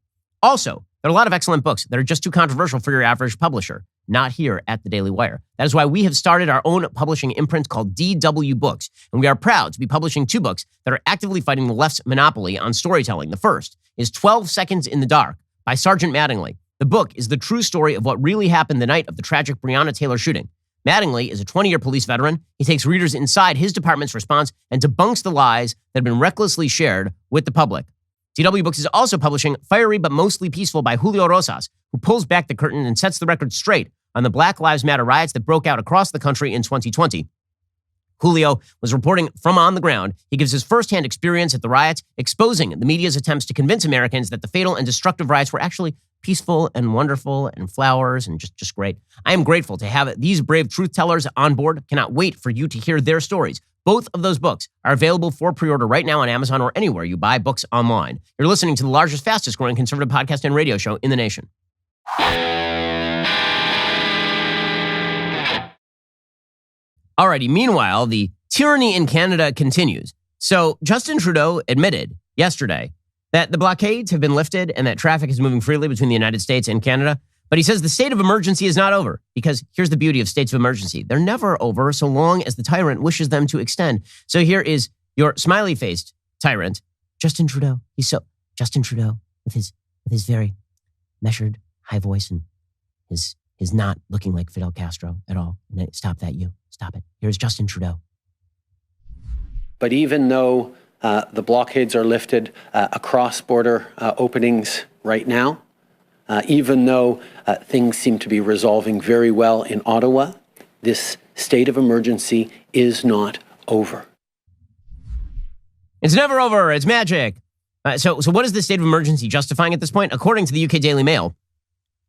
Also, there are a lot of excellent books that are just too controversial for your average publisher. Not here at The Daily Wire. That is why we have started our own publishing imprint called DW Books. And we are proud to be publishing 2 books that are actively fighting the left's monopoly on storytelling. The first is 12 Seconds in the Dark by Sergeant Mattingly. The book is the true story of what really happened the night of the tragic Breonna Taylor shooting. Mattingly is a 20-year police veteran. He takes readers inside his department's response and debunks the lies that have been recklessly shared with the public. DW Books is also publishing Fiery but Mostly Peaceful by Julio Rosas, who pulls back the curtain and sets the record straight on the Black Lives Matter riots that broke out across the country in 2020. Julio was reporting from on the ground. He gives his firsthand experience at the riots, exposing the media's attempts to convince Americans that the fatal and destructive riots were actually peaceful and wonderful and flowers and just great. I am grateful to have these brave truth tellers on board. Cannot wait for you to hear their stories. Both of those books are available for pre-order right now on Amazon or anywhere you buy books online. You're listening to the largest, fastest growing conservative podcast and radio show in the nation. Alrighty, meanwhile, the tyranny in Canada continues. So Justin Trudeau admitted yesterday that the blockades have been lifted and that traffic is moving freely between the United States and Canada. But he says the state of emergency is not over, because here's the beauty of states of emergency. They're never over so long as the tyrant wishes them to extend. So here is your smiley-faced tyrant, Justin Trudeau. Justin Trudeau with his very measured high voice and his not looking like Fidel Castro at all. Stop that, you. Stop it. Here's Justin Trudeau. But even though the blockades are lifted across border openings right now, even though things seem to be resolving very well in Ottawa, this state of emergency is not over. It's never over. It's magic. So what is the state of emergency justifying at this point? According to the UK Daily Mail,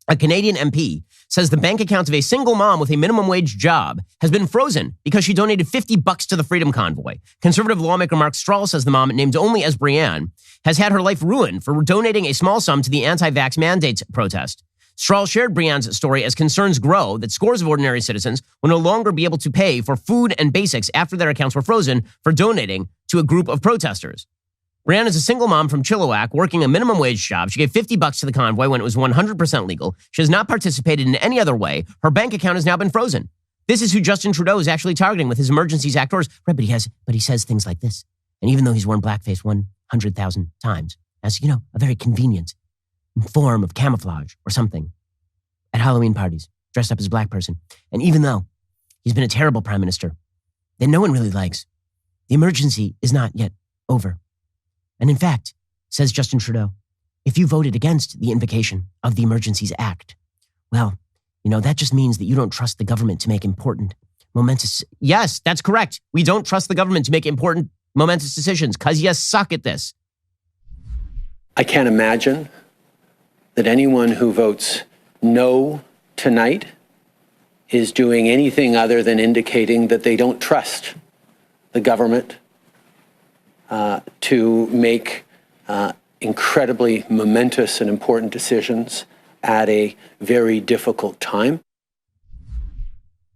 a Canadian MP says the bank account of a single mom with a minimum wage job has been frozen because she donated $50 to the Freedom Convoy. Conservative lawmaker Mark Strahl says the mom, named only as Brianne, has had her life ruined for donating a small sum to the anti-vax mandates protest. Strahl shared Brianne's story as concerns grow that scores of ordinary citizens will no longer be able to pay for food and basics after their accounts were frozen for donating to a group of protesters. Brianne is a single mom from Chilliwack working a minimum wage job. She gave $50 to the convoy when it was 100% legal. She has not participated in any other way. Her bank account has now been frozen. This is who Justin Trudeau is actually targeting with his Emergencies Act orders. Right, but he says things like this. And even though he's worn blackface 100,000 times, as, a very convenient form of camouflage or something at Halloween parties, dressed up as a black person. And even though he's been a terrible prime minister that no one really likes, the emergency is not yet over. And in fact, says Justin Trudeau, if you voted against the invocation of the Emergencies Act, well, that just means that you don't trust the government to make important, momentous... Yes, that's correct. We don't trust the government to make important, momentous decisions because you suck at this. I can't imagine that anyone who votes no tonight is doing anything other than indicating that they don't trust the government to make incredibly momentous and important decisions at a very difficult time.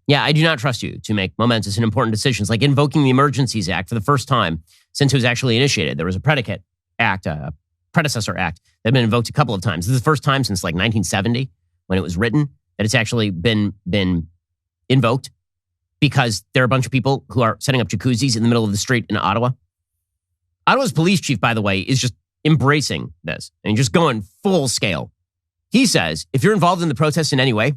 Yeah, I do not trust you to make momentous and important decisions, like invoking the Emergencies Act for the first time since it was actually initiated. There was a predicate act, a predecessor act, that had been invoked a couple of times. This is the first time since 1970, when it was written, that it's actually been invoked, because there are a bunch of people who are setting up jacuzzis in the middle of the street in Ottawa. Ottawa's police chief, by the way, is just embracing this and just going full scale. He says, if you're involved in the protest in any way,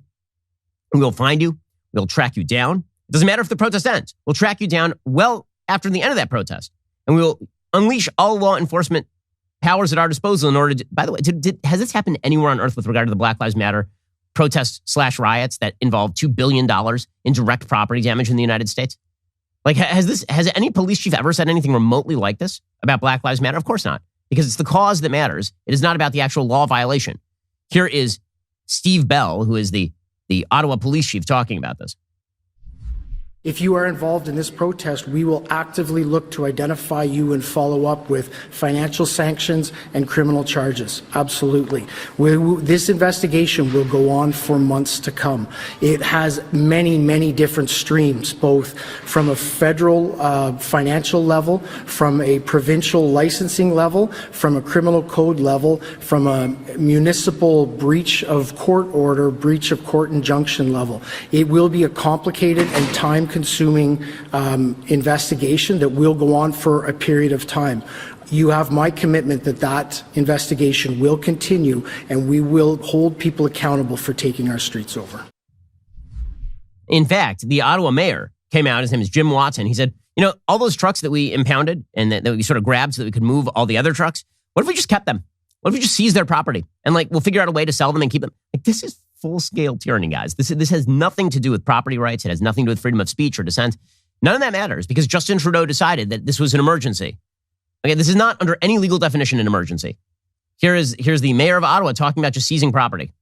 we'll find you, we'll track you down. It doesn't matter if the protest ends. We'll track you down well after the end of that protest. And we will unleash all law enforcement powers at our disposal in order to... By the way, has this happened anywhere on earth with regard to the Black Lives Matter protests/riots that involve $2 billion in direct property damage in the United States? Has any police chief ever said anything remotely like this about Black Lives Matter? Of course not, because it's the cause that matters. It is not about the actual law violation. Here is Steve Bell, who is the Ottawa police chief, talking about this. If you are involved in this protest, we will actively look to identify you and follow up with financial sanctions and criminal charges. Absolutely. This investigation will go on for months to come. It has many, many different streams, both from a federal financial level, from a provincial licensing level, from a criminal code level, from a municipal breach of court order, breach of court injunction level. It will be a complicated and time-consuming investigation that will go on for a period of time. You have my commitment that that investigation will continue, and we will hold people accountable for taking our streets over. In fact, the Ottawa mayor came out, his name is Jim Watson. He said, you know, all those trucks that we impounded and that we sort of grabbed so that we could move all the other trucks, what if we just kept them? What if we just seized their property and we'll figure out a way to sell them and keep them? This is full-scale tyranny, guys. This has nothing to do with property rights. It has nothing to do with freedom of speech or dissent. None of that matters because Justin Trudeau decided that this was an emergency. Okay, this is not under any legal definition an emergency. Here's the mayor of Ottawa talking about just seizing property.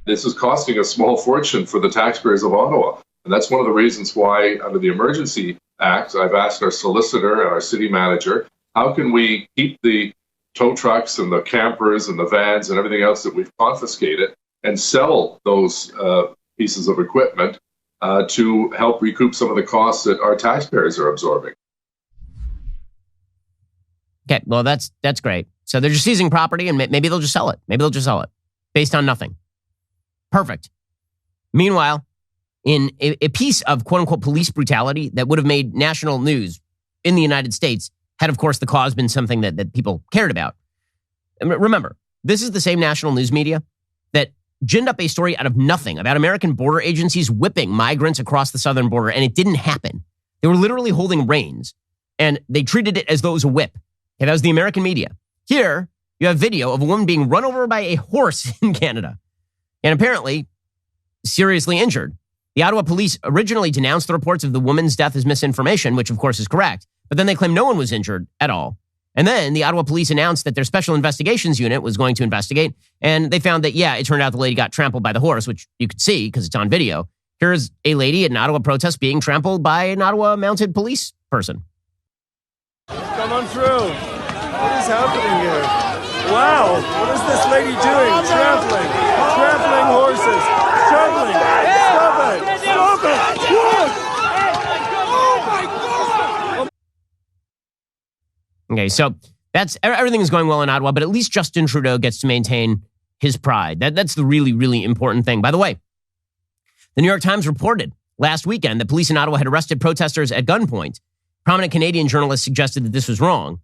This is costing a small fortune for the taxpayers of Ottawa. And that's one of the reasons why, under the Emergency Act, I've asked our solicitor and our city manager, how can we keep the tow trucks and the campers and the vans and everything else that we've confiscated and sell those pieces of equipment to help recoup some of the costs that our taxpayers are absorbing. Okay, well, that's great. So they're just seizing property and maybe they'll just sell it. Maybe they'll just sell it based on nothing. Perfect. Meanwhile, in a piece of quote-unquote police brutality that would have made national news in the United States had, of course, the cause been something that people cared about. And remember, this is the same national news media that ginned up a story out of nothing about American border agencies whipping migrants across the southern border, and it didn't happen. They were literally holding reins, and they treated it as though it was a whip. Okay, that was the American media. Here, you have video of a woman being run over by a horse in Canada, and apparently seriously injured. The Ottawa police originally denounced the reports of the woman's death as misinformation, which of course is correct, but then they claimed no one was injured at all. And then the Ottawa police announced that their special investigations unit was going to investigate, and they found that, yeah, it turned out the lady got trampled by the horse, which you could see because it's on video. Here's a lady at an Ottawa protest being trampled by an Ottawa mounted police person. Come on through. What is happening here? Wow, what is this lady doing? Trampling horses. Stop it. Stop it. Oh my God. Okay, so that's everything is going well in Ottawa, but at least Justin Trudeau gets to maintain his pride. That's the really, really important thing. By the way, the New York Times reported last weekend that police in Ottawa had arrested protesters at gunpoint. Prominent Canadian journalists suggested that this was wrong.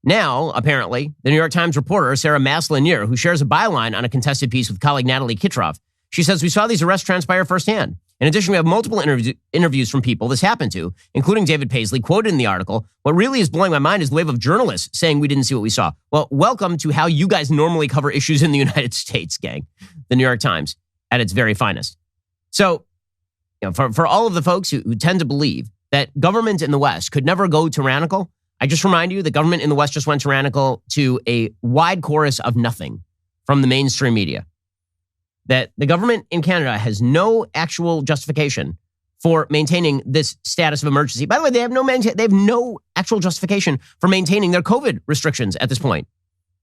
Now, apparently, the New York Times reporter, Sarah Maslin-Nier, who shares a byline on a contested piece with colleague Natalie Kitroff, she says, we saw these arrests transpire firsthand. In addition, we have multiple interviews from people this happened to, including David Paisley, quoted in the article. What really is blowing my mind is the wave of journalists saying we didn't see what we saw. Well, welcome to how you guys normally cover issues in the United States, gang. The New York Times at its very finest. So, for all of the folks who tend to believe that government in the West could never go tyrannical, I just remind you that government in the West just went tyrannical to a wide chorus of nothing from the mainstream media. That the government in Canada has no actual justification for maintaining this status of emergency. By the way, they have no actual justification for maintaining their COVID restrictions at this point.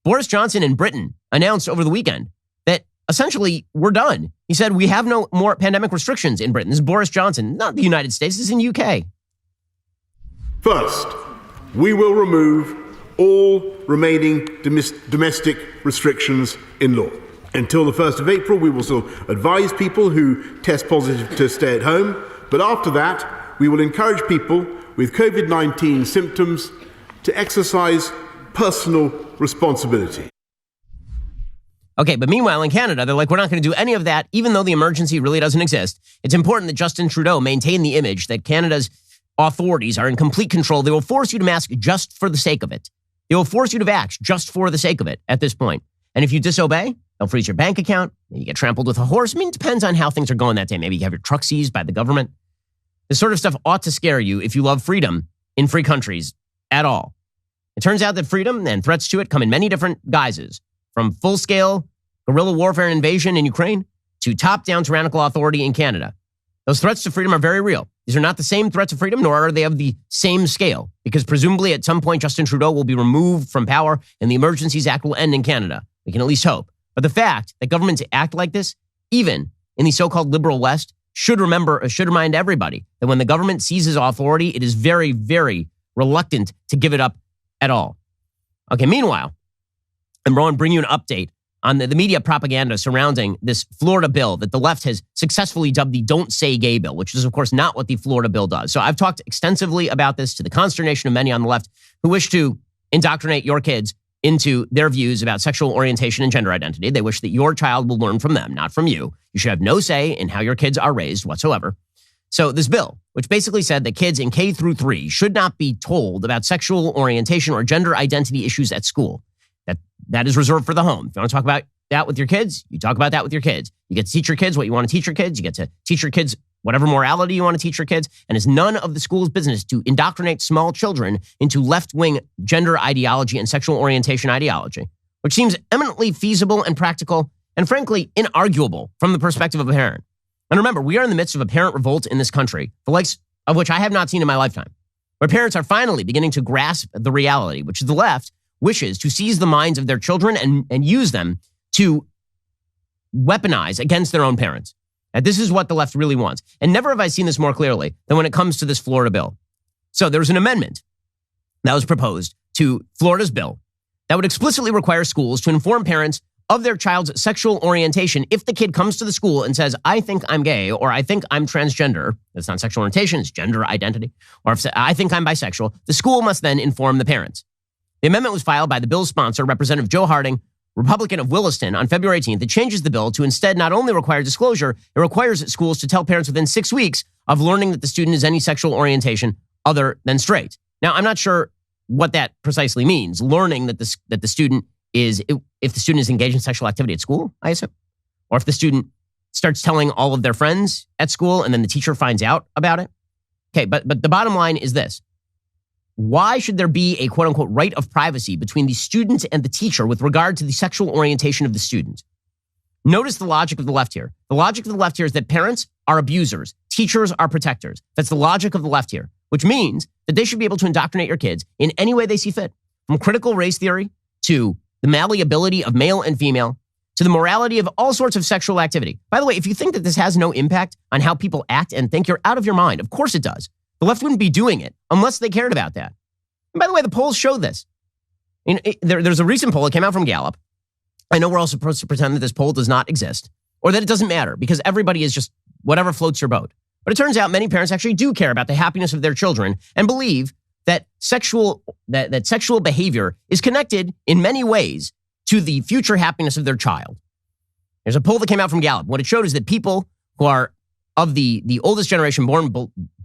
Boris Johnson in Britain announced over the weekend that essentially we're done. He said we have no more pandemic restrictions in Britain. This is Boris Johnson, not the United States. This is in UK. First, we will remove all remaining domestic restrictions in law. Until the 1st of April, we will still advise people who test positive to stay at home. But after that, we will encourage people with COVID-19 symptoms to exercise personal responsibility. Okay, but meanwhile in Canada, they're like, we're not going to do any of that, even though the emergency really doesn't exist. It's important that Justin Trudeau maintain the image that Canada's authorities are in complete control. They will force you to mask just for the sake of it. They will force you to vax just for the sake of it at this point. And if you disobey, they'll freeze your bank account. Maybe you get trampled with a horse. I mean, it depends on how things are going that day. Maybe you have your truck seized by the government. This sort of stuff ought to scare you if you love freedom in free countries at all. It turns out that freedom and threats to it come in many different guises, from full-scale guerrilla warfare and invasion in Ukraine to top-down tyrannical authority in Canada. Those threats to freedom are very real. These are not the same threats of freedom, nor are they of the same scale, because presumably at some point Justin Trudeau will be removed from power and the Emergencies Act will end in Canada. We can at least hope. But the fact that governments act like this, even in the so-called liberal West, should remind everybody that when the government seizes authority, it is very, very reluctant to give it up at all. Okay, meanwhile, I'm going to bring you an update on the media propaganda surrounding this Florida bill that the left has successfully dubbed the Don't Say Gay bill, which is, of course, not what the Florida bill does. So I've talked extensively about this to the consternation of many on the left who wish to indoctrinate your kids into their views about sexual orientation and gender identity. They wish that your child will learn from them, not from you. You should have no say in how your kids are raised whatsoever. So this bill, which basically said that kids in K through 3 should not be told about sexual orientation or gender identity issues at school. That is reserved for the home. If you want to talk about that with your kids, you talk about that with your kids. You get to teach your kids what you want to teach your kids. You get to teach your kids whatever morality you want to teach your kids. And it's none of the school's business to indoctrinate small children into left-wing gender ideology and sexual orientation ideology, which seems eminently feasible and practical and frankly inarguable from the perspective of a parent. And remember, we are in the midst of a parent revolt in this country, the likes of which I have not seen in my lifetime, where parents are finally beginning to grasp the reality, which the left wishes to seize the minds of their children and use them to weaponize against their own parents. And this is what the left really wants. And never have I seen this more clearly than when it comes to this Florida bill. So there was an amendment that was proposed to Florida's bill that would explicitly require schools to inform parents of their child's sexual orientation if the kid comes to the school and says, I think I'm gay, or I think I'm transgender. That's not sexual orientation, it's gender identity. Or if I think I'm bisexual, the school must then inform the parents. The amendment was filed by the bill's sponsor, Representative Joe Harding, Republican of Williston, on February 18th. It changes the bill to instead not only require disclosure, it requires schools to tell parents within 6 weeks of learning that the student is any sexual orientation other than straight. Now, I'm not sure what that precisely means, learning that the student is, if the student is engaged in sexual activity at school, I assume, or if the student starts telling all of their friends at school and then the teacher finds out about it. Okay, but the bottom line is this. Why should there be a quote-unquote right of privacy between the student and the teacher with regard to the sexual orientation of the student? Notice the logic of the left here. The logic of the left here is that parents are abusers, teachers are protectors. That's the logic of the left here, which means that they should be able to indoctrinate your kids in any way they see fit, from critical race theory to the malleability of male and female to the morality of all sorts of sexual activity. By the way, if you think that this has no impact on how people act and think, you're out of your mind. Of course it does. The left wouldn't be doing it unless they cared about that. And by the way, the polls show this. There's a recent poll that came out from Gallup. I know we're all supposed to pretend that this poll does not exist or that it doesn't matter because everybody is just whatever floats your boat. But it turns out many parents actually do care about the happiness of their children and believe that sexual behavior is connected in many ways to the future happiness of their child. There's a poll that came out from Gallup. What it showed is that people who are of the oldest generation born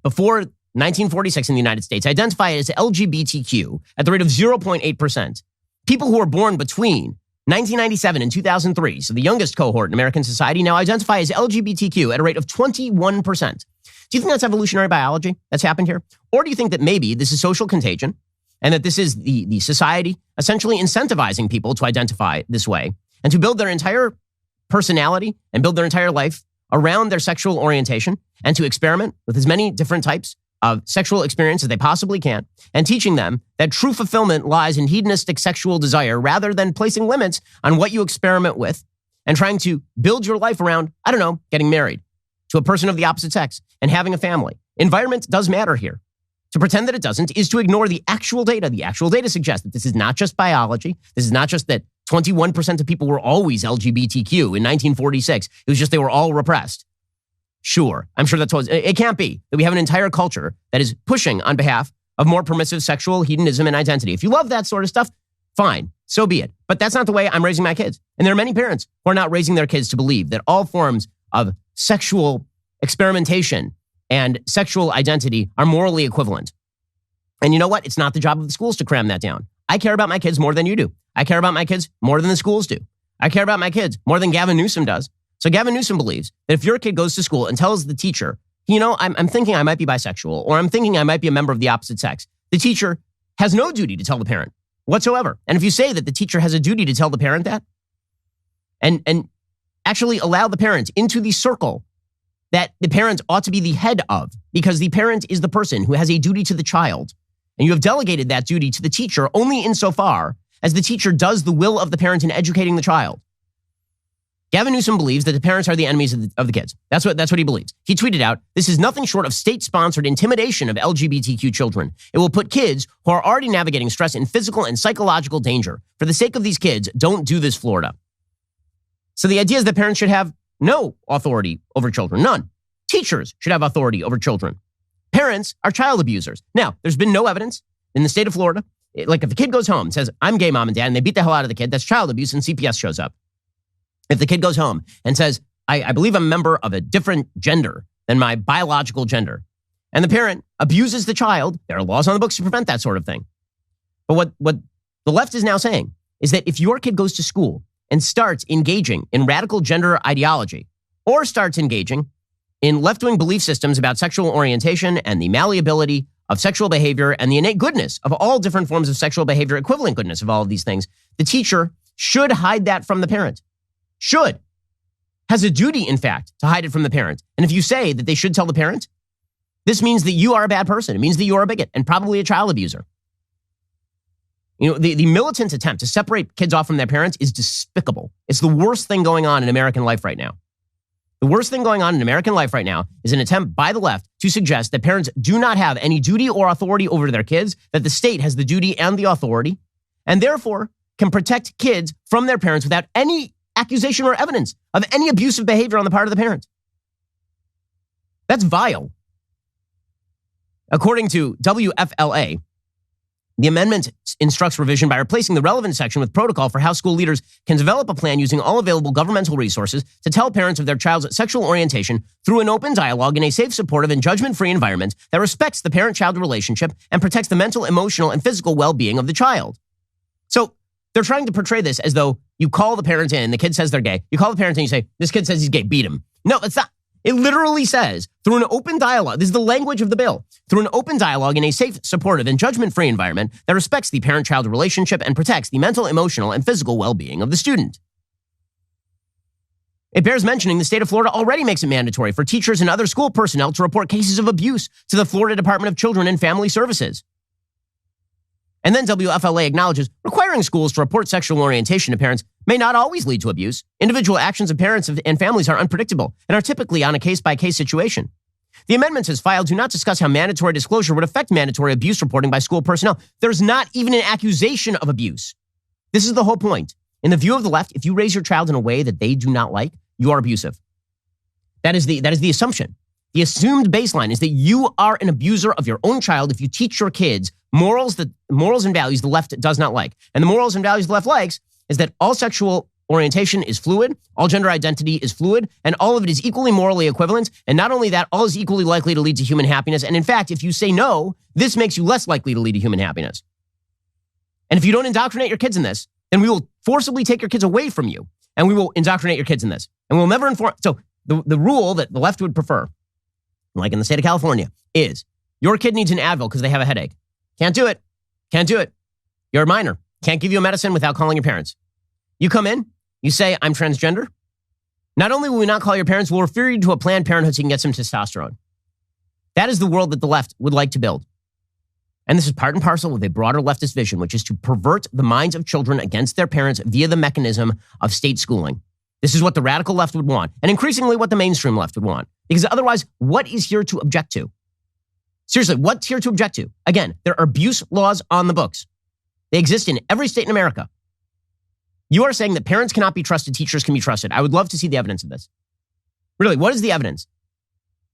before 1946 in the United States identify as LGBTQ at the rate of 0.8%. People who were born between 1997 and 2003, so the youngest cohort in American society, now identify as LGBTQ at a rate of 21%. Do you think that's evolutionary biology that's happened here? Or do you think that maybe this is social contagion and that this is the society essentially incentivizing people to identify this way and to build their entire personality and build their entire life around their sexual orientation and to experiment with as many different types of sexual experience as they possibly can, and teaching them that true fulfillment lies in hedonistic sexual desire rather than placing limits on what you experiment with and trying to build your life around, I don't know, getting married to a person of the opposite sex and having a family. Environment does matter here. To pretend that it doesn't is to ignore the actual data. The actual data suggests that this is not just biology. This is not just that 21% of people were always LGBTQ in 1946. It was just they were all repressed. Sure, I'm sure that's what it can't be that we have an entire culture that is pushing on behalf of more permissive sexual hedonism and identity. If you love that sort of stuff, fine, so be it. But that's not the way I'm raising my kids. And there are many parents who are not raising their kids to believe that all forms of sexual experimentation and sexual identity are morally equivalent. And you know what? It's not the job of the schools to cram that down. I care about my kids more than you do. I care about my kids more than the schools do. I care about my kids more than Gavin Newsom does. So Gavin Newsom believes that if your kid goes to school and tells the teacher, you know, I'm thinking I might be bisexual, or I'm thinking I might be a member of the opposite sex, the teacher has no duty to tell the parent whatsoever. And if you say that the teacher has a duty to tell the parent that and actually allow the parent into the circle that the parent ought to be the head of, because the parent is the person who has a duty to the child. And you have delegated that duty to the teacher only insofar as the teacher does the will of the parent in educating the child. Gavin Newsom believes that the parents are the enemies of the kids. That's what he believes. He tweeted out, "This is nothing short of state-sponsored intimidation of LGBTQ children. It will put kids who are already navigating stress in physical and psychological danger. For the sake of these kids, don't do this, Florida." So the idea is that parents should have no authority over children, none. Teachers should have authority over children. Parents are child abusers. Now, there's been no evidence in the state of Florida. Like if a kid goes home and says, "I'm gay, mom and dad," and they beat the hell out of the kid, that's child abuse, and CPS shows up. If the kid goes home and says, I believe I'm a member of a different gender than my biological gender, and the parent abuses the child, there are laws on the books to prevent that sort of thing. But what the left is now saying is that if your kid goes to school and starts engaging in radical gender ideology, or starts engaging in left-wing belief systems about sexual orientation and the malleability of sexual behavior and the innate goodness of all different forms of sexual behavior, equivalent goodness of all of these things, the teacher should hide that from the parent. Should. Has a duty, in fact, to hide it from the parent. And if you say that they should tell the parent, this means that you are a bad person. It means that you're a bigot and probably a child abuser. You know, the militant attempt to separate kids off from their parents is despicable. It's the worst thing going on in American life right now. The worst thing going on in American life right now is an attempt by the left to suggest that parents do not have any duty or authority over their kids, that the state has the duty and the authority, and therefore can protect kids from their parents without any accusation or evidence of any abusive behavior on the part of the parent. That's vile. According to WFLA, the amendment instructs revision by replacing the relevant section with protocol for how school leaders can develop a plan using all available governmental resources to tell parents of their child's sexual orientation through an open dialogue in a safe, supportive, and judgment-free environment that respects the parent-child relationship and protects the mental, emotional, and physical well-being of the child. So they're trying to portray this as though you call the parent in, the kid says they're gay. You call the parent in and you say, "This kid says he's gay, beat him." No, it's not. It literally says, through an open dialogue, this is the language of the bill, through an open dialogue in a safe, supportive, and judgment-free environment that respects the parent-child relationship and protects the mental, emotional, and physical well-being of the student. It bears mentioning the state of Florida already makes it mandatory for teachers and other school personnel to report cases of abuse to the Florida Department of Children and Family Services. And then WFLA acknowledges requiring schools to report sexual orientation to parents may not always lead to abuse. Individual actions of parents and families are unpredictable and are typically on a case-by-case situation. The amendments as filed do not discuss how mandatory disclosure would affect mandatory abuse reporting by school personnel. There's not even an accusation of abuse. This is the whole point. In the view of the left, if you raise your child in a way that they do not like, you are abusive. That is the assumption. The assumed baseline is that you are an abuser of your own child if you teach your kids morals and values the left does not like. And the morals and values the left likes is that all sexual orientation is fluid, all gender identity is fluid, and all of it is equally morally equivalent. And not only that, all is equally likely to lead to human happiness. And in fact, if you say no, this makes you less likely to lead to human happiness. And if you don't indoctrinate your kids in this, then we will forcibly take your kids away from you, and we will indoctrinate your kids in this. And we'll never inform. So the rule that the left would prefer, like in the state of California, is your kid needs an Advil because they have a headache. Can't do it. Can't do it. You're a minor. Can't give you a medicine without calling your parents. You come in, you say, "I'm transgender." Not only will we not call your parents, we'll refer you to a Planned Parenthood so you can get some testosterone. That is the world that the left would like to build. And this is part and parcel with a broader leftist vision, which is to pervert the minds of children against their parents via the mechanism of state schooling. This is what the radical left would want, and increasingly what the mainstream left would want. Because otherwise, what is here to object to? Seriously, what's here to object to? Again, there are abuse laws on the books. They exist in every state in America. You are saying that parents cannot be trusted, teachers can be trusted. I would love to see the evidence of this. Really, what is the evidence?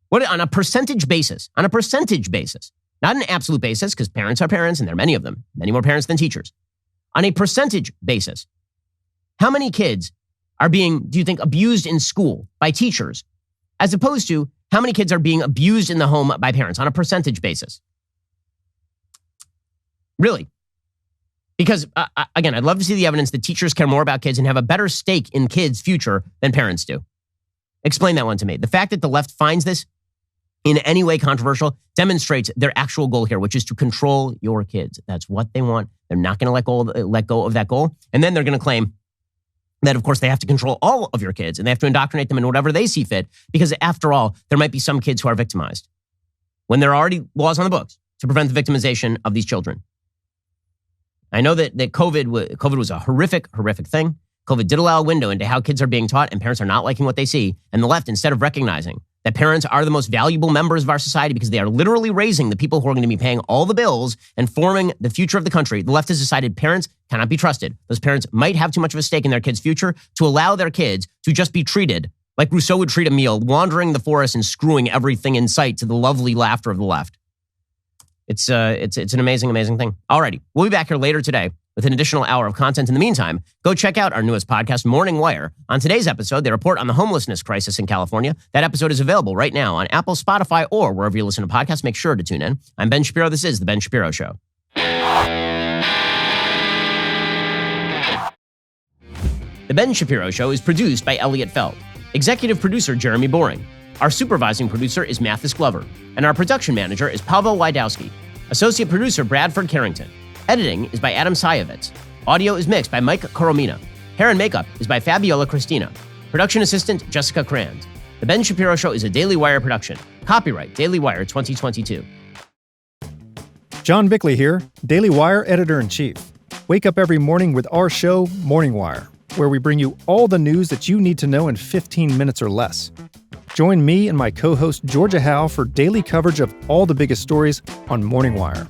What on a percentage basis? On a percentage basis, not an absolute basis, because parents are parents and there are many of them, many more parents than teachers. On a percentage basis, how many kids are being, do you think, abused in school by teachers, as opposed to how many kids are being abused in the home by parents on a percentage basis? Really? Because, again, I'd love to see the evidence that teachers care more about kids and have a better stake in kids' future than parents do. Explain that one to me. The fact that the left finds this in any way controversial demonstrates their actual goal here, which is to control your kids. That's what they want. They're not going to let go of that goal. And then they're going to claim that, of course, they have to control all of your kids and they have to indoctrinate them in whatever they see fit, because after all, there might be some kids who are victimized when there are already laws on the books to prevent the victimization of these children. I know that COVID was a horrific, horrific thing. COVID did allow a window into how kids are being taught, and parents are not liking what they see. And the left, instead of recognizing that parents are the most valuable members of our society because they are literally raising the people who are going to be paying all the bills and forming the future of the country, the left has decided parents cannot be trusted. Those parents might have too much of a stake in their kids' future to allow their kids to just be treated like Rousseau would treat Emile, wandering the forest and screwing everything in sight to the lovely laughter of the left. It's an amazing, amazing thing. Alrighty, we'll be back here later today with an additional hour of content. In the meantime, go check out our newest podcast, Morning Wire. On today's episode, they report on the homelessness crisis in California. That episode is available right now on Apple, Spotify, or wherever you listen to podcasts. Make sure to tune in. I'm Ben Shapiro. This is The Ben Shapiro Show. The Ben Shapiro Show is produced by Elliot Feld. Executive producer, Jeremy Boring. Our supervising producer is Mathis Glover. And our production manager is Pavel Wydowski. Associate producer, Bradford Carrington. Editing is by Adam Sayevitz. Audio is mixed by Mike Coromina. Hair and makeup is by Fabiola Cristina. Production assistant, Jessica Crand. The Ben Shapiro Show is a Daily Wire production. Copyright Daily Wire 2022. John Bickley here, Daily Wire editor-in-chief. Wake up every morning with our show, Morning Wire, where we bring you all the news that you need to know in 15 minutes or less. Join me and my co-host Georgia Howe for daily coverage of all the biggest stories on Morning Wire.